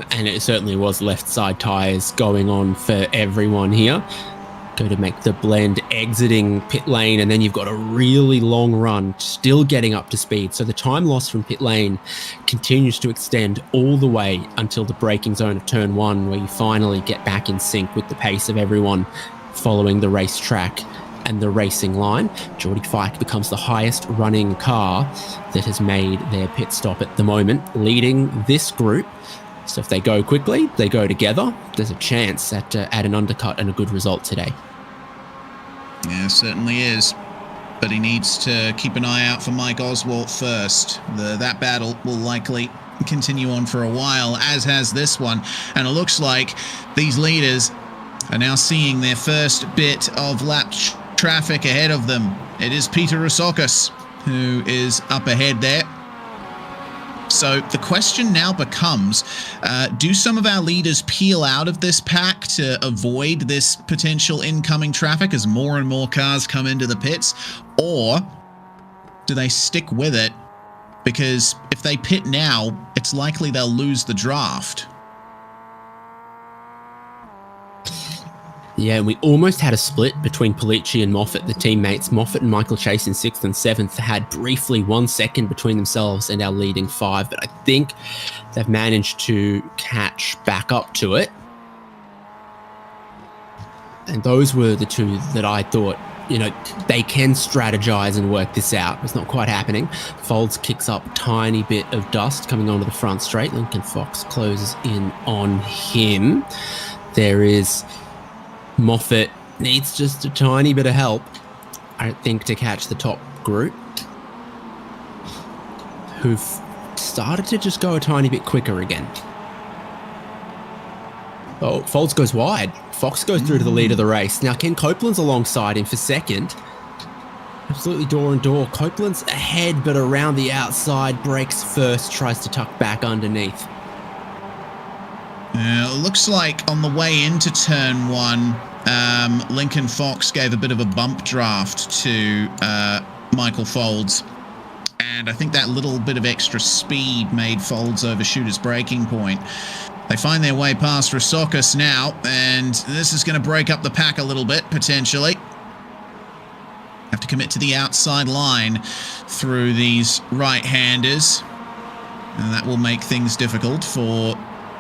And it certainly was left side tyres going on for everyone here. Go to make the blend exiting pit lane, and then you've got a really long run still getting up to speed. So the time lost from pit lane continues to extend all the way until the braking zone of turn 1, where you finally get back in sync with the pace of everyone following the racetrack and the racing line. Geordie Fike becomes the highest running car that has made their pit stop at the moment, leading this group. So if they go quickly, they go together, there's a chance at an undercut and a good result today. Yeah, certainly is. But he needs to keep an eye out for Mike Oswalt first. That battle will likely continue on for a while, as has this one. And it looks like these leaders are now seeing their first bit of lap traffic ahead of them. It is Peter Resorkis who is up ahead there. So the question now becomes, do some of our leaders peel out of this pack to avoid this potential incoming traffic as more and more cars come into the pits? Or do they stick with it? Because if they pit now, it's likely they'll lose the draft. Yeah, we almost had a split between Pollicci and Moffat, the teammates. Moffat and Michael Chase in 6th and 7th had briefly 1 second between themselves and our leading 5, but I think they've managed to catch back up to it. And those were the two that I thought, they can strategize and work this out. It's not quite happening. Folds kicks up a tiny bit of dust coming onto the front straight. Lincoln Fox closes in on him. There is Moffat needs just a tiny bit of help, I think, to catch the top group, who've started to just go a tiny bit quicker again. Oh, Folds goes wide. Fox goes through to the lead of the race. Now, Ken Copeland's alongside him for second. Absolutely door and door. Copeland's ahead, but around the outside, brakes first, tries to tuck back underneath. It looks like on the way into turn 1, Lincoln Fox gave a bit of a bump draft to Michael Folds. And I think that little bit of extra speed made Folds overshoot his braking point. They find their way past Resorkis now, and this is going to break up the pack a little bit, potentially. Have to commit to the outside line through these right-handers. And that will make things difficult for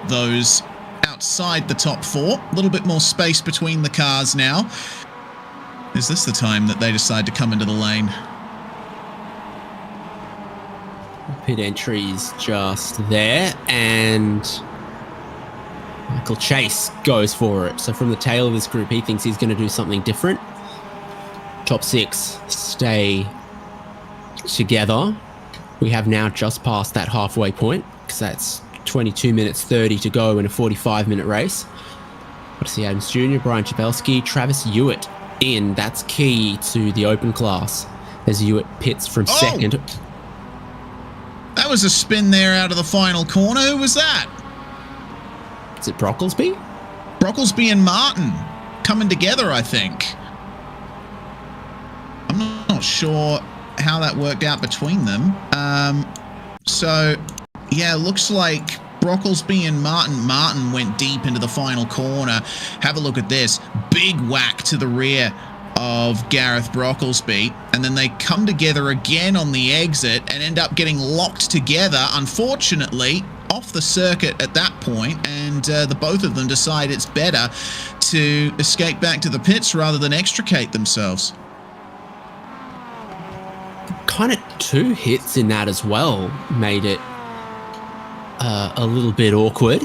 those outside the top 4. A little bit more space between the cars now. Is this the time that they decide to come into the lane? Pit entry's just there, and Michael Chase goes for it. So from the tail of this group, he thinks he's going to do something different. Top 6 stay together. We have now just passed that halfway point, because that's 22 minutes 30 to go in a 45-minute race. Odyssey Adams Jr., Brian Chapelski, Travis Hewitt in. That's key to the open class as Hewitt pits from second. That was a spin there out of the final corner. Who was that? Is it Brocklesby? Brocklesby and Martin coming together, I think. I'm not sure how that worked out between them. So, yeah, looks like Brocklesby and Martin went deep into the final corner. Have a look at this. Big whack to the rear of Gareth Brocklesby, and then they come together again on the exit and end up getting locked together, unfortunately, off the circuit at that point, and the both of them decide it's better to escape back to the pits rather than extricate themselves. Kind of 2 hits in that as well made it a little bit awkward.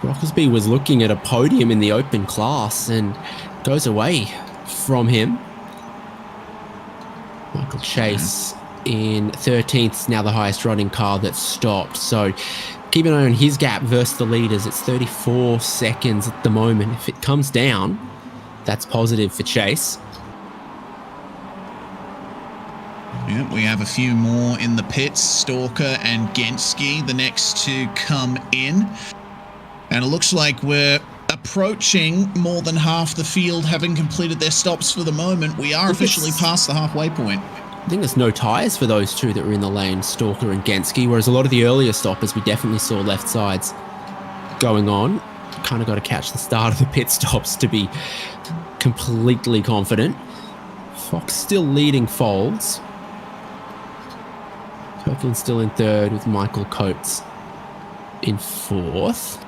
Brocklesby was looking at a podium in the open class and goes away from him. Michael Chase in 13th, now the highest running car that's stopped. So keep an eye on his gap versus the leaders. It's 34 seconds at the moment. If it comes down, that's positive for Chase. Yeah, we have a few more in the pits. Stalker and Genski, the next to come in. And it looks like we're approaching more than half the field having completed their stops for the moment. We are officially past the halfway point. I think there's no tyres for those two that were in the lane, Stalker and Genski, whereas a lot of the earlier stoppers, we definitely saw left sides going on. Kind of got to catch the start of the pit stops to be completely confident. Fox still leading Folds. Copeland still in 3rd with Michael Coates in 4th.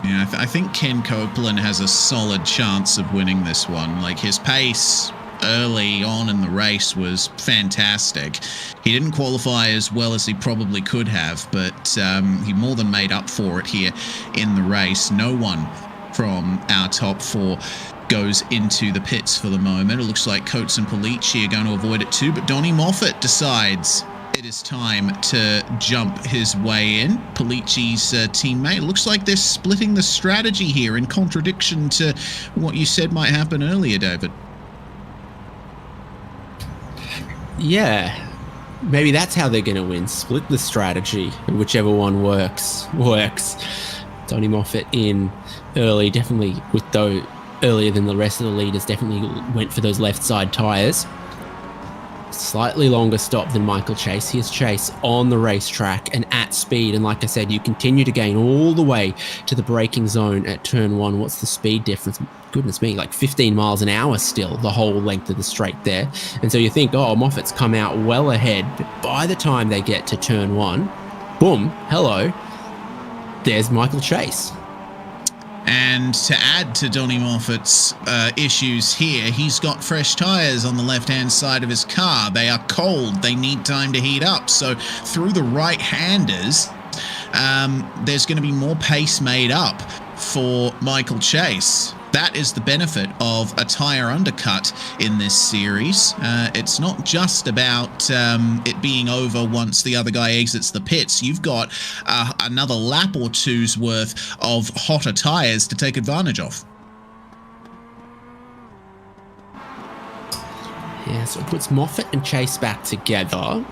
Yeah, I think Ken Copeland has a solid chance of winning this one. Like, his pace early on in the race was fantastic. He didn't qualify as well as he probably could have, but he more than made up for it here in the race. No one from our top 4 goes into the pits for the moment. It looks like Coates and Polici are going to avoid it too, but Donnie Moffat decides it is time to jump his way in. Polici's teammate. It looks like they're splitting the strategy here in contradiction to what you said might happen earlier, David. Yeah, maybe that's how they're going to win. Split the strategy, and whichever one works. Donnie Moffat in early, definitely with those earlier than the rest of the leaders, definitely went for those left side tyres. Slightly longer stop than Michael Chase. Here's Chase on the racetrack and at speed. And like I said, you continue to gain all the way to the braking zone at turn 1. What's the speed difference? Goodness me, like 15 miles an hour still, the whole length of the straight there. And so you think, oh, Moffat's come out well ahead. But by the time they get to turn 1, boom, hello, there's Michael Chase. And to add to Donnie Moffat's issues here, he's got fresh tyres on the left-hand side of his car. They are cold. They need time to heat up. So through the right-handers, there's going to be more pace made up for Michael Chase. That is the benefit of a tyre undercut in this series. It's not just about it being over once the other guy exits the pits. You've got another lap or two's worth of hotter tyres to take advantage of. Yeah, so it puts Moffat and Chase back together.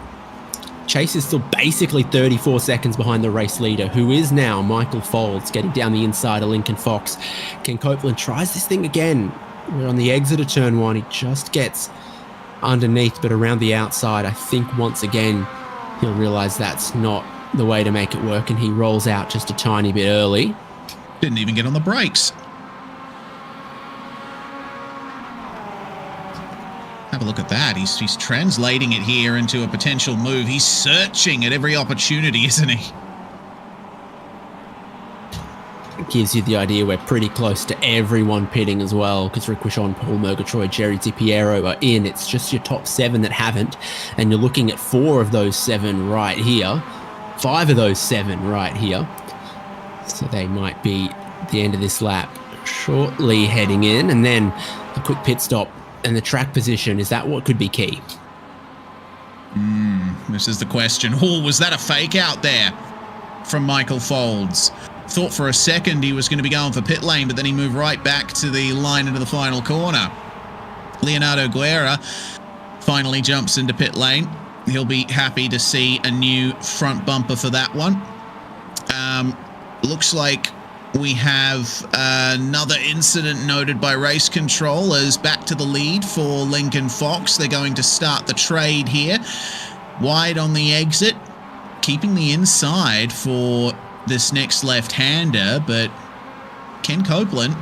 Chase is still basically 34 seconds behind the race leader, who is now Michael Folds, getting down the inside of Lincoln Fox. Ken Copeland tries this thing again. We're on the exit of turn 1. He just gets underneath, but around the outside, I think once again, he'll realise that's not the way to make it work, and he rolls out just a tiny bit early. Didn't even get on the brakes. Have a look at that. He's translating it here into a potential move. He's searching at every opportunity, isn't he? It gives you the idea we're pretty close to everyone pitting as well, because Rick Wishon, Paul Murgatroyd, Jerry DiPiero are in. It's just your top 7 that haven't, and you're looking at 4 of those 7 right here. 5 of those 7 right here. So they might be at the end of this lap shortly heading in, and then a quick pit stop. And the track position, is that what could be key? This is the question. Oh, was that a fake out there from Michael Folds? Thought for a second he was going to be going for pit lane, but then he moved right back to the line into the final corner. Leonardo Guerra finally jumps into pit lane. He'll be happy to see a new front bumper for that one. Looks like we have another incident noted by race control as back to the lead for Lincoln Fox. They're going to start the trade here. Wide on the exit, keeping the inside for this next left-hander, but Ken Copeland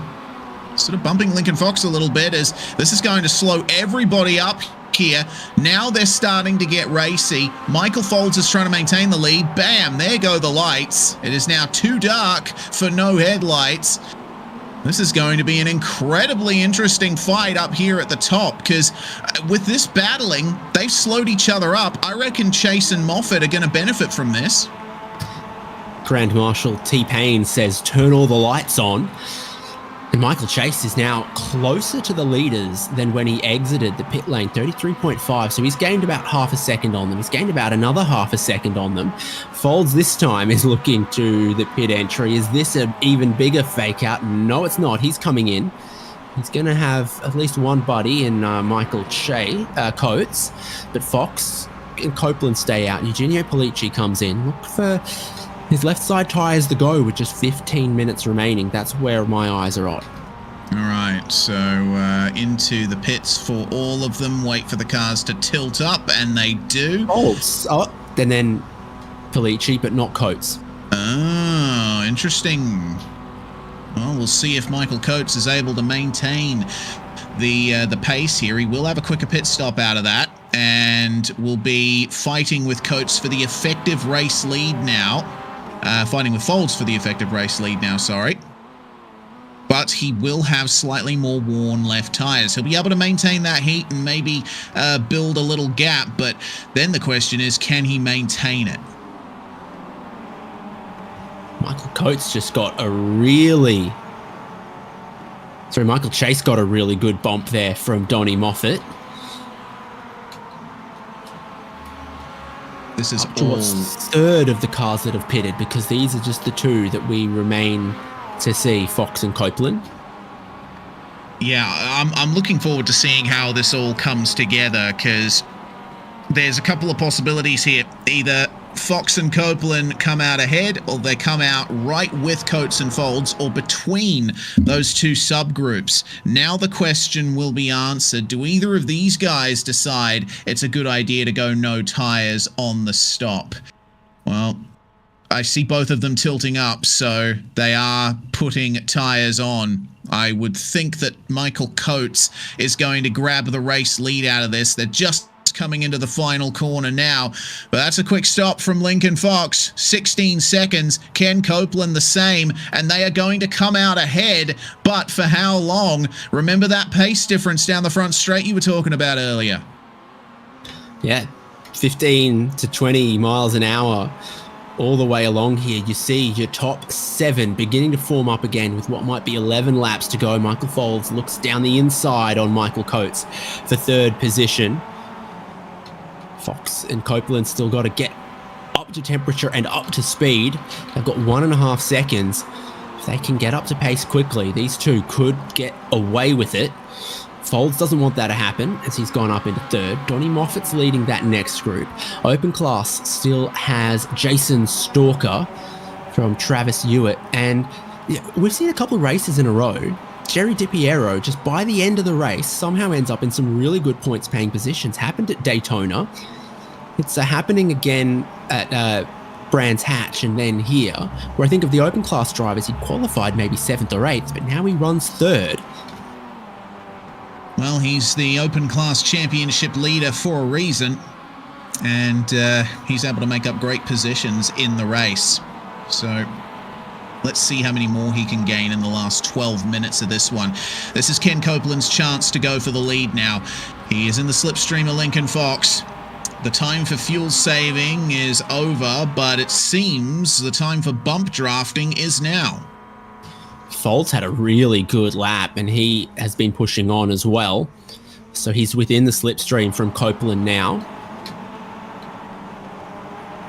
sort of bumping Lincoln Fox a little bit as this is going to slow everybody up here. Now they're starting to get racy. Michael Folds is trying to maintain the lead. Bam, there go the lights. It is now too dark for no headlights. This is going to be an incredibly interesting fight up here at the top because with this battling, they've slowed each other up. I reckon Chase and Moffat are going to benefit from this. Grand Marshal T-Pain says, turn all the lights on. And Michael Chase is now closer to the leaders than when he exited the pit lane, 33.5. So he's gained about half a second on them. He's gained about another half a second on them. Folds this time is looking to the pit entry. Is this an even bigger fake out? No, it's not. He's coming in. He's going to have at least one buddy in Michael Coates. But Fox and Copeland stay out. Eugenio Polici comes in. Look for his left side tyres to go with just 15 minutes remaining. That's where my eyes are on. All right, so into the pits for all of them. Wait for the cars to tilt up, and they do. Oh, and then Polici, but not Coates. Oh, interesting. Well, we'll see if Michael Coates is able to maintain the pace here. He will have a quicker pit stop out of that, and will be fighting with Coates for the effective race lead now. Fighting with Folds for the effective race lead now, sorry. But he will have slightly more worn left tyres. He'll be able to maintain that heat and maybe build a little gap, but then the question is, can he maintain it? Michael Chase got a really good bump there from Donnie Moffat. This is towards third of the cars that have pitted, because these are just the two that we remain to see, Fox and Copeland. Yeah, I'm looking forward to seeing how this all comes together, because there's a couple of possibilities here. Either Fox and Copeland come out ahead, or they come out right with Coates and Folds, or between those two subgroups. Now the question will be answered. Do either of these guys decide it's a good idea to go no tyres on the stop? Well, I see both of them tilting up, so they are putting tyres on. I would think that Michael Coates is going to grab the race lead out of this. They're just coming into the final corner now, but that's a quick stop from Lincoln Fox. 16 seconds. Ken Copeland the same, and they are going to come out ahead, but for how long? Remember that pace difference down the front straight you were talking about earlier? Yeah, 15 to 20 miles an hour all the way along here. You see your top 7 beginning to form up again with what might be 11 laps to go. Michael Folds looks down the inside on Michael Coates for third position. Fox and Copeland still got to get up to temperature and up to speed. They've got 1.5 seconds. If they can get up to pace quickly, these two could get away with it. Folds doesn't want that to happen as he's gone up into third. Donnie Moffat's leading that next group. Open class still has Jason Stalker from Travis Hewitt. And we've seen a couple of races in a row. Jerry DiPiero, just by the end of the race, somehow ends up in some really good points-paying positions. Happened at Daytona. It's happening again at Brands Hatch and then here, where I think of the open class drivers, he'd qualified maybe 7th or 8th, but now he runs 3rd. Well, he's the open class championship leader for a reason, and he's able to make up great positions in the race. So let's see how many more he can gain in the last 12 minutes of this one. This is Ken Copeland's chance to go for the lead now. He is in the slipstream of Lincoln Fox. The time for fuel saving is over, but it seems the time for bump drafting is now. Folds had a really good lap, and he has been pushing on as well. So he's within the slipstream from Copeland now.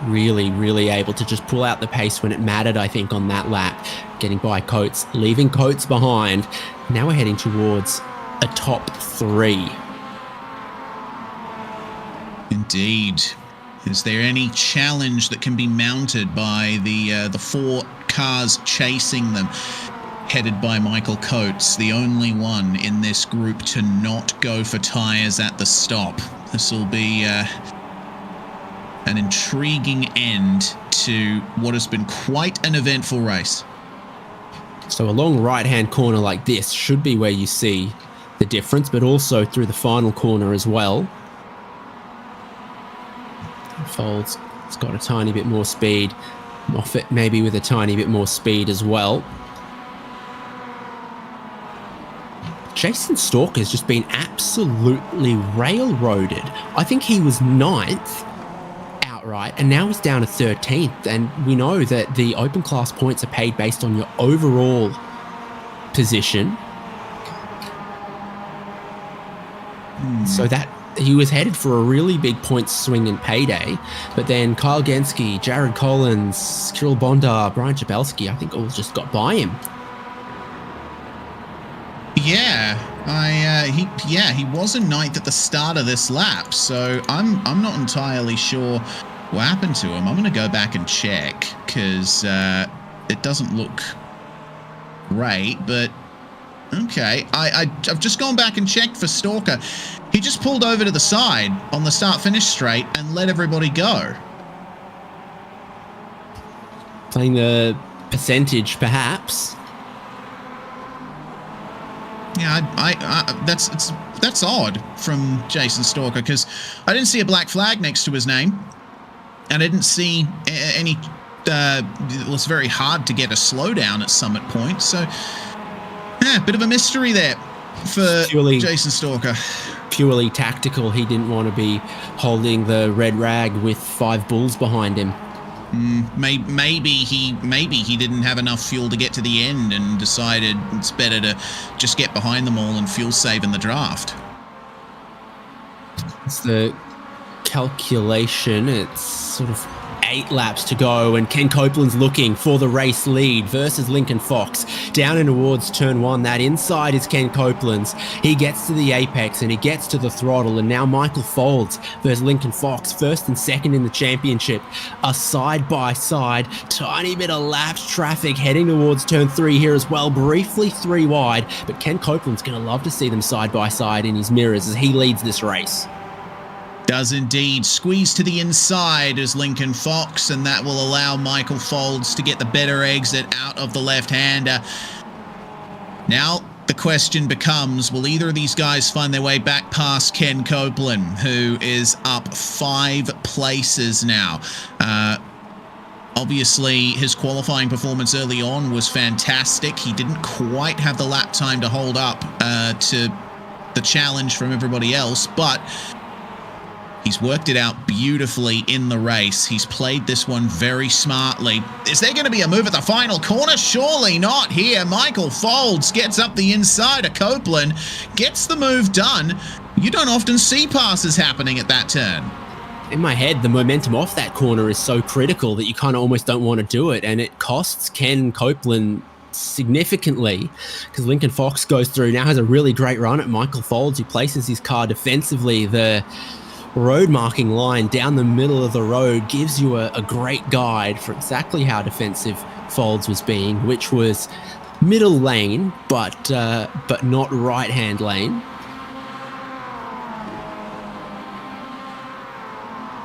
Really able to just pull out the pace when it mattered, I think, on that lap. Getting by Coates, leaving Coates behind. Now we're heading towards a top 3. Indeed. Is there any challenge that can be mounted by the 4 cars chasing them? Headed by Michael Coates, the only one in this group to not go for tyres at the stop. This will be an intriguing end to what has been quite an eventful race. So a long right-hand corner like this should be where you see the difference, but also through the final corner as well. Folds, it's got a tiny bit more speed. Moffat maybe with a tiny bit more speed as well. Jason Stalker's just been absolutely railroaded. I think he was 9th outright, and now he's down to 13th. And we know that the open class points are paid based on your overall position. So that he was headed for a really big points swing in payday, but then Kyle Genske, Jared Collins, Kirill Bondar, Brian Chabelski, I think all just got by him. Yeah, he was in 9th at the start of this lap, so I'm not entirely sure what happened to him. I'm going to go back and check because it doesn't look great, but okay. I've just gone back and checked for Stalker. He just pulled over to the side on the start-finish straight and let everybody go. Playing the percentage, perhaps. Yeah, that's odd from Jason Stalker because I didn't see a black flag next to his name, and I didn't see any. It was very hard to get a slowdown at Summit Point, so yeah, bit of a mystery there for Jason Stalker. Purely tactical. He didn't want to be holding the red rag with 5 bulls behind him. Maybe he didn't have enough fuel to get to the end and decided it's better to just get behind them all and fuel save in the draft. It's the calculation. It's sort of 8 laps to go, and Ken Copeland's looking for the race lead versus Lincoln Fox. Down and towards turn 1, that inside is Ken Copeland's. He gets to the apex and he gets to the throttle, and now Michael Folds versus Lincoln Fox, 1st and 2nd in the championship, are side by side. Tiny bit of lapped traffic heading towards turn 3 here as well, briefly 3 wide, but Ken Copeland's going to love to see them side by side in his mirrors as he leads this race. Does indeed squeeze to the inside as Lincoln Fox, and that will allow Michael Folds to get the better exit out of the left-hander. Now the question becomes, will either of these guys find their way back past Ken Copeland, who is up 5 places now? Obviously, his qualifying performance early on was fantastic. He didn't quite have the lap time to hold up to the challenge from everybody else, but he's worked it out beautifully in the race. He's played this one very smartly. Is there going to be a move at the final corner? Surely not here. Michael Folds gets up the inside of Copeland, gets the move done. You don't often see passes happening at that turn. In my head, the momentum off that corner is so critical that you kind of almost don't want to do it, and it costs Ken Copeland significantly because Lincoln Fox goes through, now has a really great run at Michael Folds, who places his car defensively. The road marking line down the middle of the road gives you a great guide for exactly how defensive Folds was being, which was middle lane, but not right-hand lane.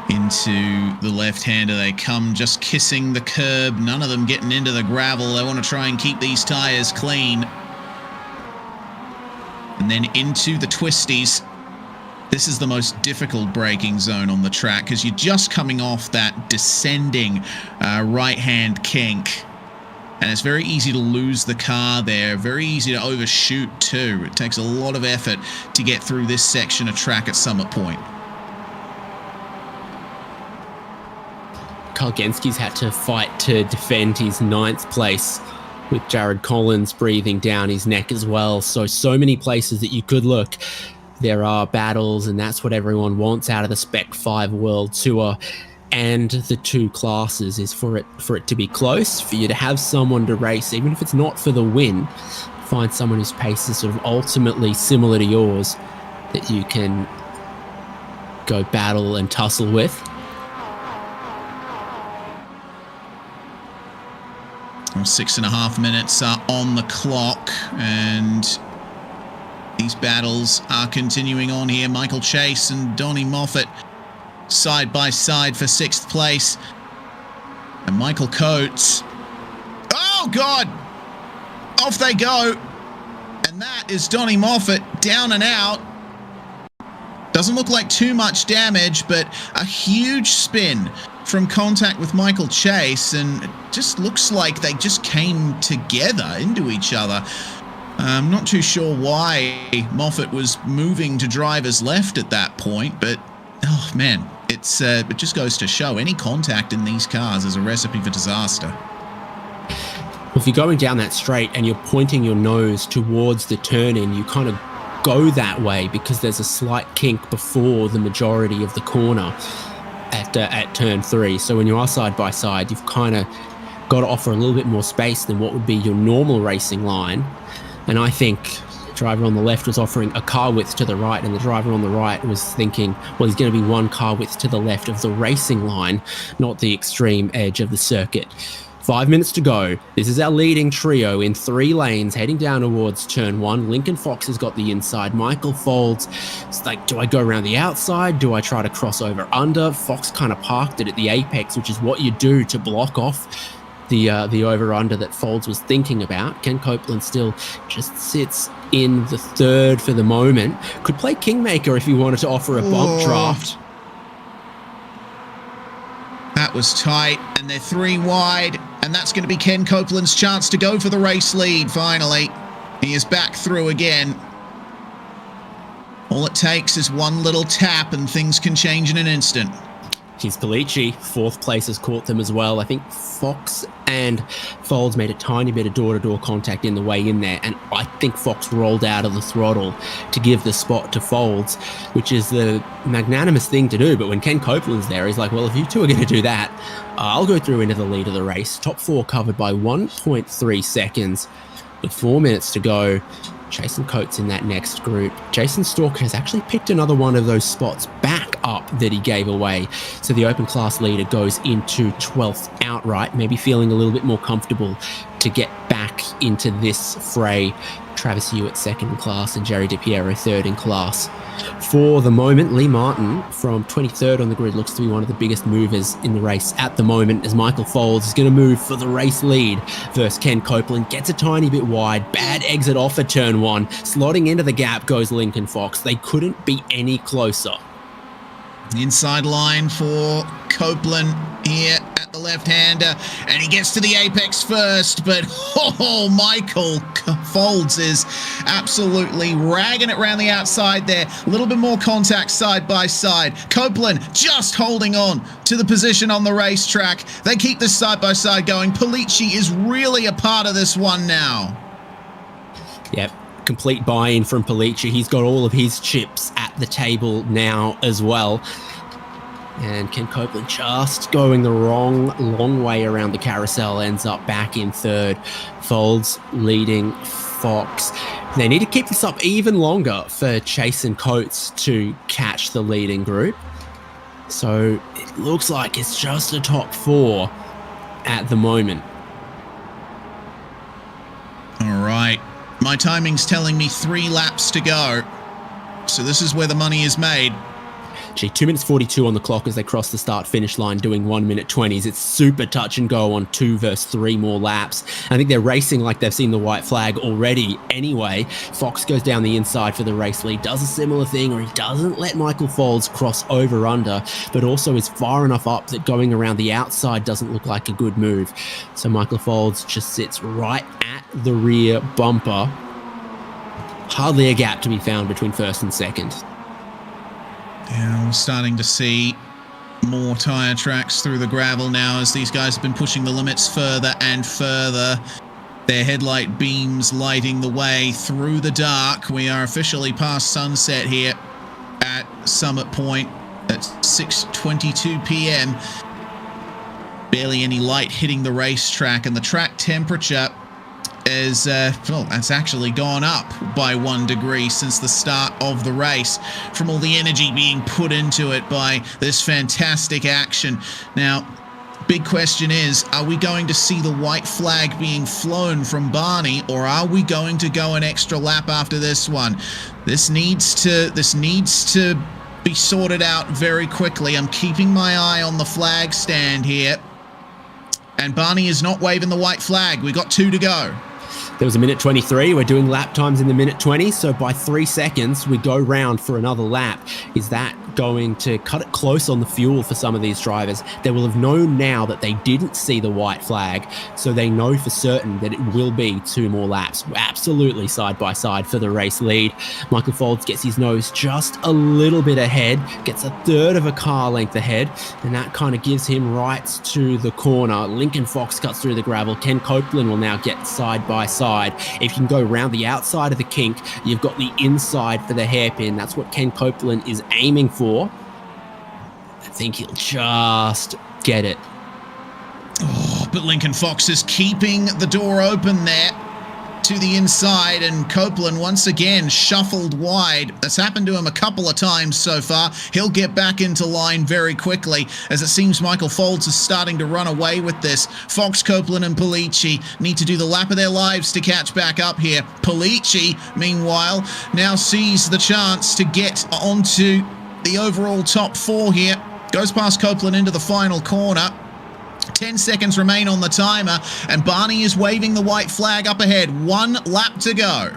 Into the left-hander they come, just kissing the curb. None of them getting into the gravel. They want to try and keep these tires clean. And then into the twisties. This is the most difficult braking zone on the track because you're just coming off that descending right-hand kink. And it's very easy to lose the car there. Very easy to overshoot too. It takes a lot of effort to get through this section of track at Summit Point. Kyle Genski's had to fight to defend his 9th place, with Jared Collins breathing down his neck as well. So many places that you could look. There are battles, and that's what everyone wants out of the Spec-5 World Tour. And the 2 classes is for it to be close, for you to have someone to race, even if it's not for the win. Find someone whose pace is sort of ultimately similar to yours that you can go battle and tussle with. 6.5 minutes are on the clock, and these battles are continuing on here. Michael Chase and Donnie Moffat side by side for 6th place. And Michael Coates. Oh, God! Off they go. And that is Donnie Moffat down and out. Doesn't look like too much damage, but a huge spin from contact with Michael Chase, and it just looks like they just came together into each other. I'm not too sure why Moffat was moving to driver's left at that point, but oh man, it just goes to show any contact in these cars is a recipe for disaster. If you're going down that straight and you're pointing your nose towards the turn-in, you kind of go that way because there's a slight kink before the majority of the corner at turn 3. So when you are side by side, you've kind of got to offer a little bit more space than what would be your normal racing line. And I think the driver on the left was offering a car width to the right, and the driver on the right was thinking, well, he's going to be one car width to the left of the racing line, not the extreme edge of the circuit. 5 minutes to go. This is our leading trio in 3 lanes heading down towards turn 1. Lincoln Fox has got the inside. Michael Folds, it's like, do I go around the outside? Do I try to cross over under? Fox kind of parked it at the apex, which is what you do to block off the over-under that Folds was thinking about. Ken Copeland still just sits in the 3rd for the moment. Could play Kingmaker if you wanted to offer a bump draft. That was tight, and they're 3 wide, and that's going to be Ken Copeland's chance to go for the race lead, finally. He is back through again. All it takes is one little tap, and things can change in an instant. Here's Palici. 4th place has caught them as well. I think Fox and Folds made a tiny bit of door-to-door contact in the way in there, and I think Fox rolled out of the throttle to give the spot to Folds, which is the magnanimous thing to do. But when Ken Copeland's there, he's like, well, if you two are going to do that, I'll go through into the lead of the race. Top 4 covered by 1.3 seconds with 4 minutes to go. Jason Coates in that next group. Jason Stalker has actually picked another one of those spots back up that he gave away. So the open class leader goes into 12th outright, maybe feeling a little bit more comfortable to get back into this fray. Travis Hewitt 2nd in class and Jerry DiPiero 3rd in class. For the moment, Lee Martin from 23rd on the grid looks to be one of the biggest movers in the race at the moment, as Michael Folds is going to move for the race lead versus Ken Copeland. Gets a tiny bit wide. Bad exit off at turn 1. Slotting into the gap goes Lincoln Fox. They couldn't be any closer. Inside line for Copeland here at the left-hander, and he gets to the apex first, but Michael Folds is absolutely ragging it around the outside there. A little bit more contact side by side. Copeland just holding on to the position on the racetrack. They keep this side by side going. Palici is really a part of this one now. Yep. Complete buy-in from Palici. He's got all of his chips at the table now as well. And Ken Copeland just going the long way around the carousel, ends up back in 3rd. Folds leading Fox. They need to keep this up even longer for Chase and Coates to catch the leading group. So it looks like it's just a top 4 at the moment. All right. My timing's telling me 3 laps to go. So this is where the money is made. Gee, 2 minutes 42 on the clock as they cross the start-finish line doing 1 minute 20s. It's super touch and go on 2 versus 3 more laps. I think they're racing like they've seen the white flag already anyway. Fox goes down the inside for the race lead, does a similar thing, or he doesn't let Michael Folds cross over under, but also is far enough up that going around the outside doesn't look like a good move. So Michael Folds just sits right at the rear bumper. Hardly a gap to be found between 1st and 2nd. Yeah, we're starting to see more tyre tracks through the gravel now as these guys have been pushing the limits further and further. Their headlight beams lighting the way through the dark. We are officially past sunset here at Summit Point at 6:22 p.m. Barely any light hitting the racetrack, and the track temperature is, well, that's actually gone up by 1 degree since the start of the race from all the energy being put into it by this fantastic action. Now, big question is, are we going to see the white flag being flown from Barney, or are we going to go an extra lap after this one? This needs to be sorted out very quickly. I'm keeping my eye on the flag stand here. And Barney is not waving the white flag. We got 2 to go. There was a minute 23. We're doing lap times in the minute 20. So by 3 seconds, we go round for another lap. Is that going to cut it close on the fuel for some of these drivers? They will have known now that they didn't see the white flag. So they know for certain that it will be 2 more laps. Absolutely side by side for the race lead. Michael Folds gets his nose just a little bit ahead, gets a third of a car length ahead, and that kind of gives him right to the corner. Lincoln Fox cuts through the gravel. Ken Copeland will now get side by side. If you can go round the outside of the kink, you've got the inside for the hairpin. That's what Ken Copeland is aiming for. I think he'll just get it. Oh, but Lincoln Fox is keeping the door open there to the inside, and Copeland once again shuffled wide. That's happened to him a couple of times so far. He'll get back into line very quickly, as it seems Michael Folds is starting to run away with this. Fox, Copeland and Polici need to do the lap of their lives to catch back up here. Polici, meanwhile, now sees the chance to get onto the overall top 4 here. Goes past Copeland into the final corner. 10 seconds remain on the timer, and Barney is waving the white flag up ahead. 1 lap to go.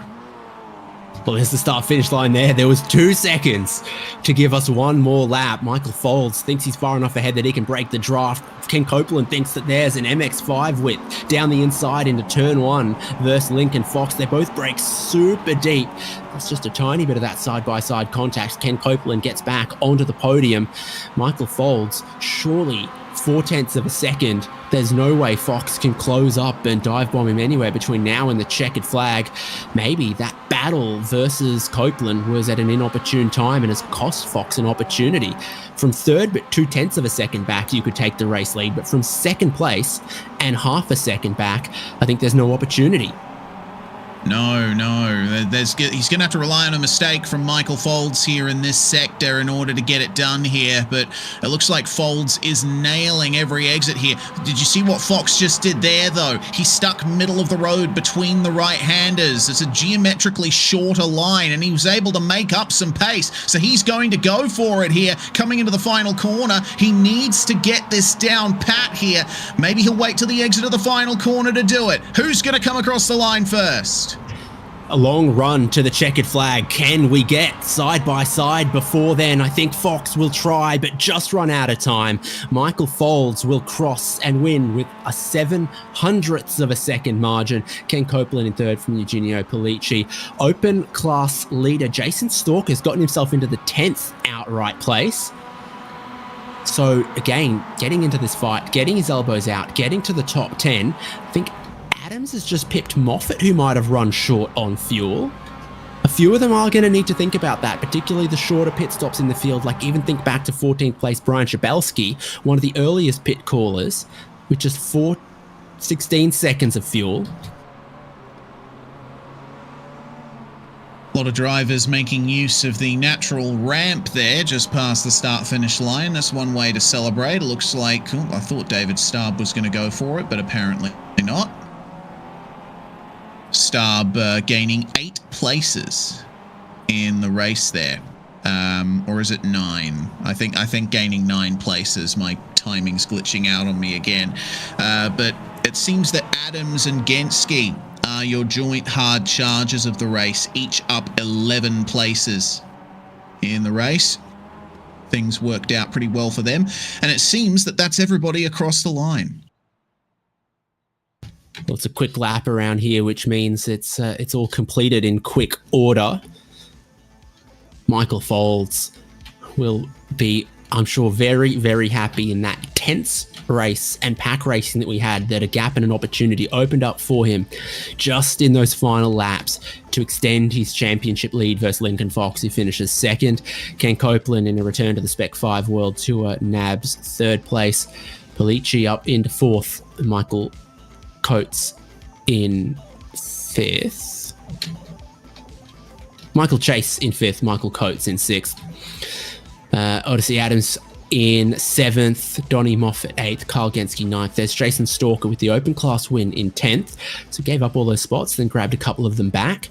Well, there's the start-finish line there. There was 2 seconds to give us 1 more lap. Michael Folds thinks he's far enough ahead that he can break the draft. Ken Copeland thinks that there's an MX-5 width down the inside into turn 1 versus Lincoln Fox. They both break super deep. That's just a tiny bit of that side-by-side contact. Ken Copeland gets back onto the podium. Michael Folds, surely 0.4 of a second. There's no way Fox can close up and dive bomb him anywhere between now and the checkered flag. Maybe that battle versus Copeland was at an inopportune time and has cost Fox an opportunity. From third, but 0.2 of a second back, you could take the race lead. But from second place and half a second back, I think there's no opportunity. No. He's going to have to rely on a mistake from Michael Folds here in this sector in order to get it done here. But it looks like Folds is nailing every exit here. Did you see what Fox just did there, though? He stuck middle of the road between the right-handers. It's a geometrically shorter line, and he was able to make up some pace. So he's going to go for it here, coming into the final corner. He needs to get this down pat here. Maybe he'll wait till the exit of the final corner to do it. Who's going to come across the line first? A long run to the checkered flag. Can we get side by side before then? I think Fox will try, but just run out of time. Michael Folds will cross and win with a 0.07 of a second margin. Ken Copeland in third from Eugenio Polici. Open class leader Jason Stalker's gotten himself into the 10th outright place. So again, getting into this fight, getting his elbows out, getting to the top 10. I think Adams has just pipped Moffat, who might have run short on fuel. A few of them are going to need to think about that, particularly the shorter pit stops in the field. Like, even think back to 14th place Brian Shabelski, one of the earliest pit callers, with just 16 seconds of fuel. A lot of drivers making use of the natural ramp there just past the start-finish line. That's one way to celebrate. It looks like, I thought David Starb was going to go for it, but apparently not. Starb gaining 8 places in the race there. Or is it 9? I think gaining 9 places. My timing's glitching out on me again. But it seems that Adams and Genski are your joint hard chargers of the race, each up 11 places in the race. Things worked out pretty well for them. And it seems that that's everybody across the line. Well, it's a quick lap around here, which means it's all completed in quick order. Michael Folds will be, I'm sure, very, very happy in that tense race and pack racing that we had, that a gap and an opportunity opened up for him just in those final laps to extend his championship lead versus Lincoln Fox, who finishes second. Ken Copeland in a return to the Spec-5 World Tour nabs third place. Polici up into fourth. Michael Coates in fifth. Michael Chase in fifth. Michael Coates in sixth. Odyssey Adams in seventh. Donnie Moffat eighth. Kyle Genski ninth. There's Jason Stalker with the open class win in 10th. So gave up all those spots, then grabbed a couple of them back.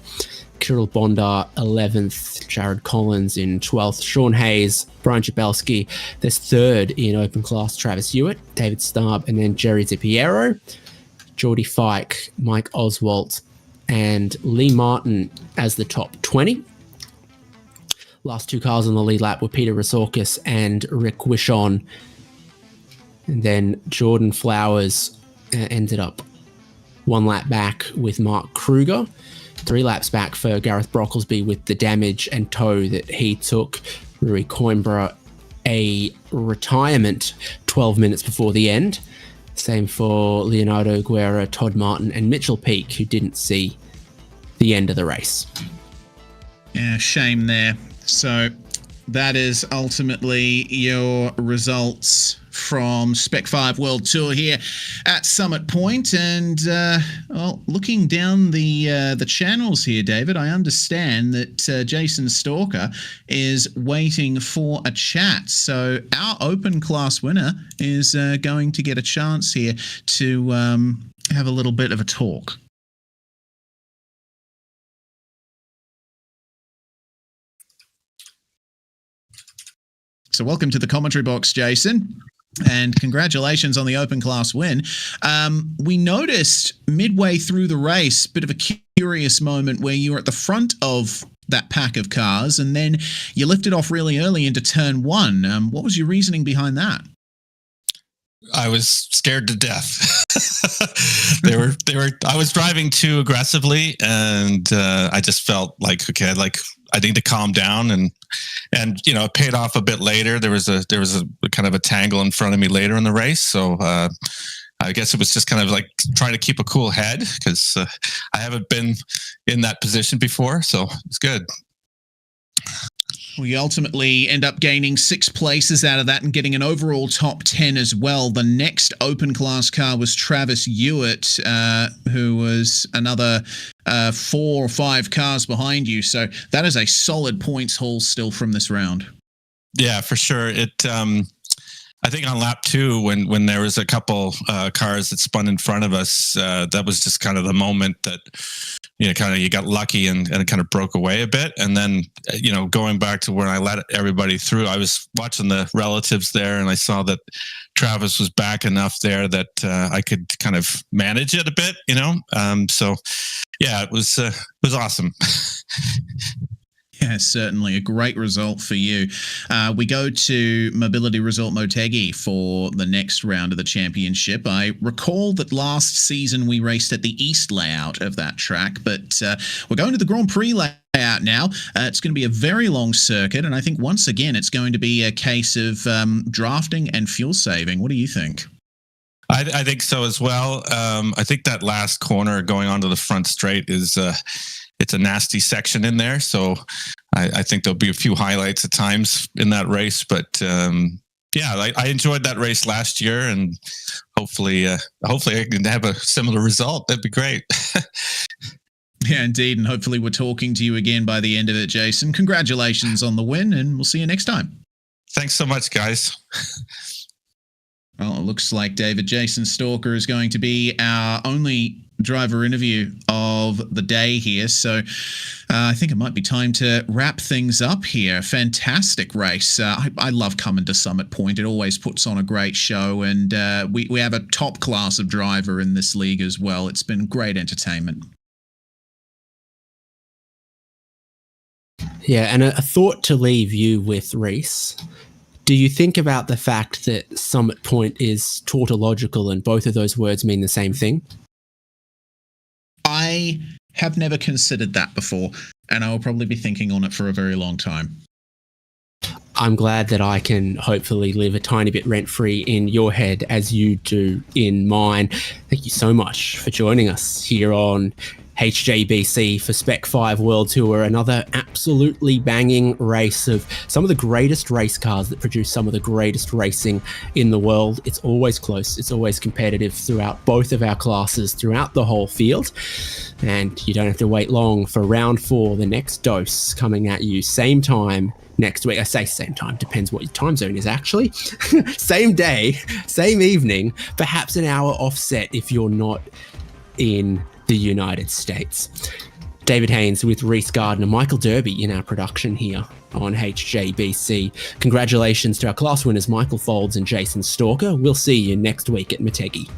Cyril Bondar 11th, Jared Collins in 12th, Sean Hayes, Brian Chabelski, there's third in open class, Travis Hewitt, David Starb, and then Jerry DiPiero, Geordie Fike, Mike Oswalt, and Lee Martin as the top 20. Last two cars on the lead lap were Peter Resorkis and Rick Wishon. And then Jordan Flowers ended up one lap back with Mark Kruger, 3 laps back for Gareth Brocklesby with the damage and tow that he took. Rui Coimbra, a retirement 12 minutes before the end. Same for Leonardo Guerra, Todd Martin, and Mitchell Peake, who didn't see the end of the race. Yeah, shame there. So that is ultimately your results from Spec-5 World Tour here at Summit Point. And well, looking down the channels here, David, I understand that Jason Stalker is waiting for a chat. So our open class winner is going to get a chance here to have a little bit of a talk. So welcome to the commentary box, Jason, and congratulations on the open class win. We noticed midway through the race, bit of a curious moment where you were at the front of that pack of cars and then you lifted off really early into turn 1. What was your reasoning behind that? I was scared to death. I was driving too aggressively, and I just felt like, okay, I need to calm down, and it paid off a bit later. There was a kind of a tangle in front of me later in the race, so I guess it was just kind of like trying to keep a cool head because I haven't been in that position before, so it's good. We ultimately end up gaining 6 places out of that and getting an overall top 10 as well. The next open class car was Travis Hewitt, who was another 4 or 5 cars behind you. So that is a solid points haul still from this round. Yeah, for sure. I think on lap 2, when there was a couple cars that spun in front of us, that was just kind of the moment that you got lucky and it kind of broke away a bit. And then going back to when I let everybody through, I was watching the relatives there, and I saw that Travis was back enough there that I could kind of manage it a bit. So yeah, it was awesome. Yeah, certainly a great result for you. We go to Mobility Resort Motegi for the next round of the championship. I recall that last season we raced at the east layout of that track, but we're going to the Grand Prix layout now. It's going to be a very long circuit, and I think once again it's going to be a case of drafting and fuel saving. What do you think? I think so as well. I think that last corner going onto the front straight is... it's a nasty section in there, so I think there'll be a few highlights at times in that race. But yeah, I enjoyed that race last year, and hopefully I can have a similar result. That'd be great. Yeah, indeed, and hopefully we're talking to you again by the end of it, Jason. Congratulations on the win, and we'll see you next time. Thanks so much, guys. Well, it looks like Jason Stalker is going to be our only driver interview of the day here. So I think it might be time to wrap things up here. Fantastic race. I love coming to Summit Point. It always puts on a great show, and we have a top class of driver in this league as well. It's been great entertainment. Yeah, and a thought to leave you with, Reese. Do you think about the fact that Summit Point is tautological and both of those words mean the same thing? I have never considered that before, and I will probably be thinking on it for a very long time. I'm glad that I can hopefully live a tiny bit rent-free in your head as you do in mine. Thank you so much for joining us here on HJBC for Spec-5 World Tour, another absolutely banging race of some of the greatest race cars that produce some of the greatest racing in the world. It's always close. It's always competitive throughout both of our classes, throughout the whole field. And you don't have to wait long for round 4, the next dose coming at you, same time next week. I say same time, depends what your time zone is actually. Same day, same evening, perhaps an hour offset if you're not in the United States. David Haynes with Reese Gardner, Michael Derby in our production here on HJBC. Congratulations to our class winners, Michael Folds and Jason Stalker. We'll see you next week at Motegi.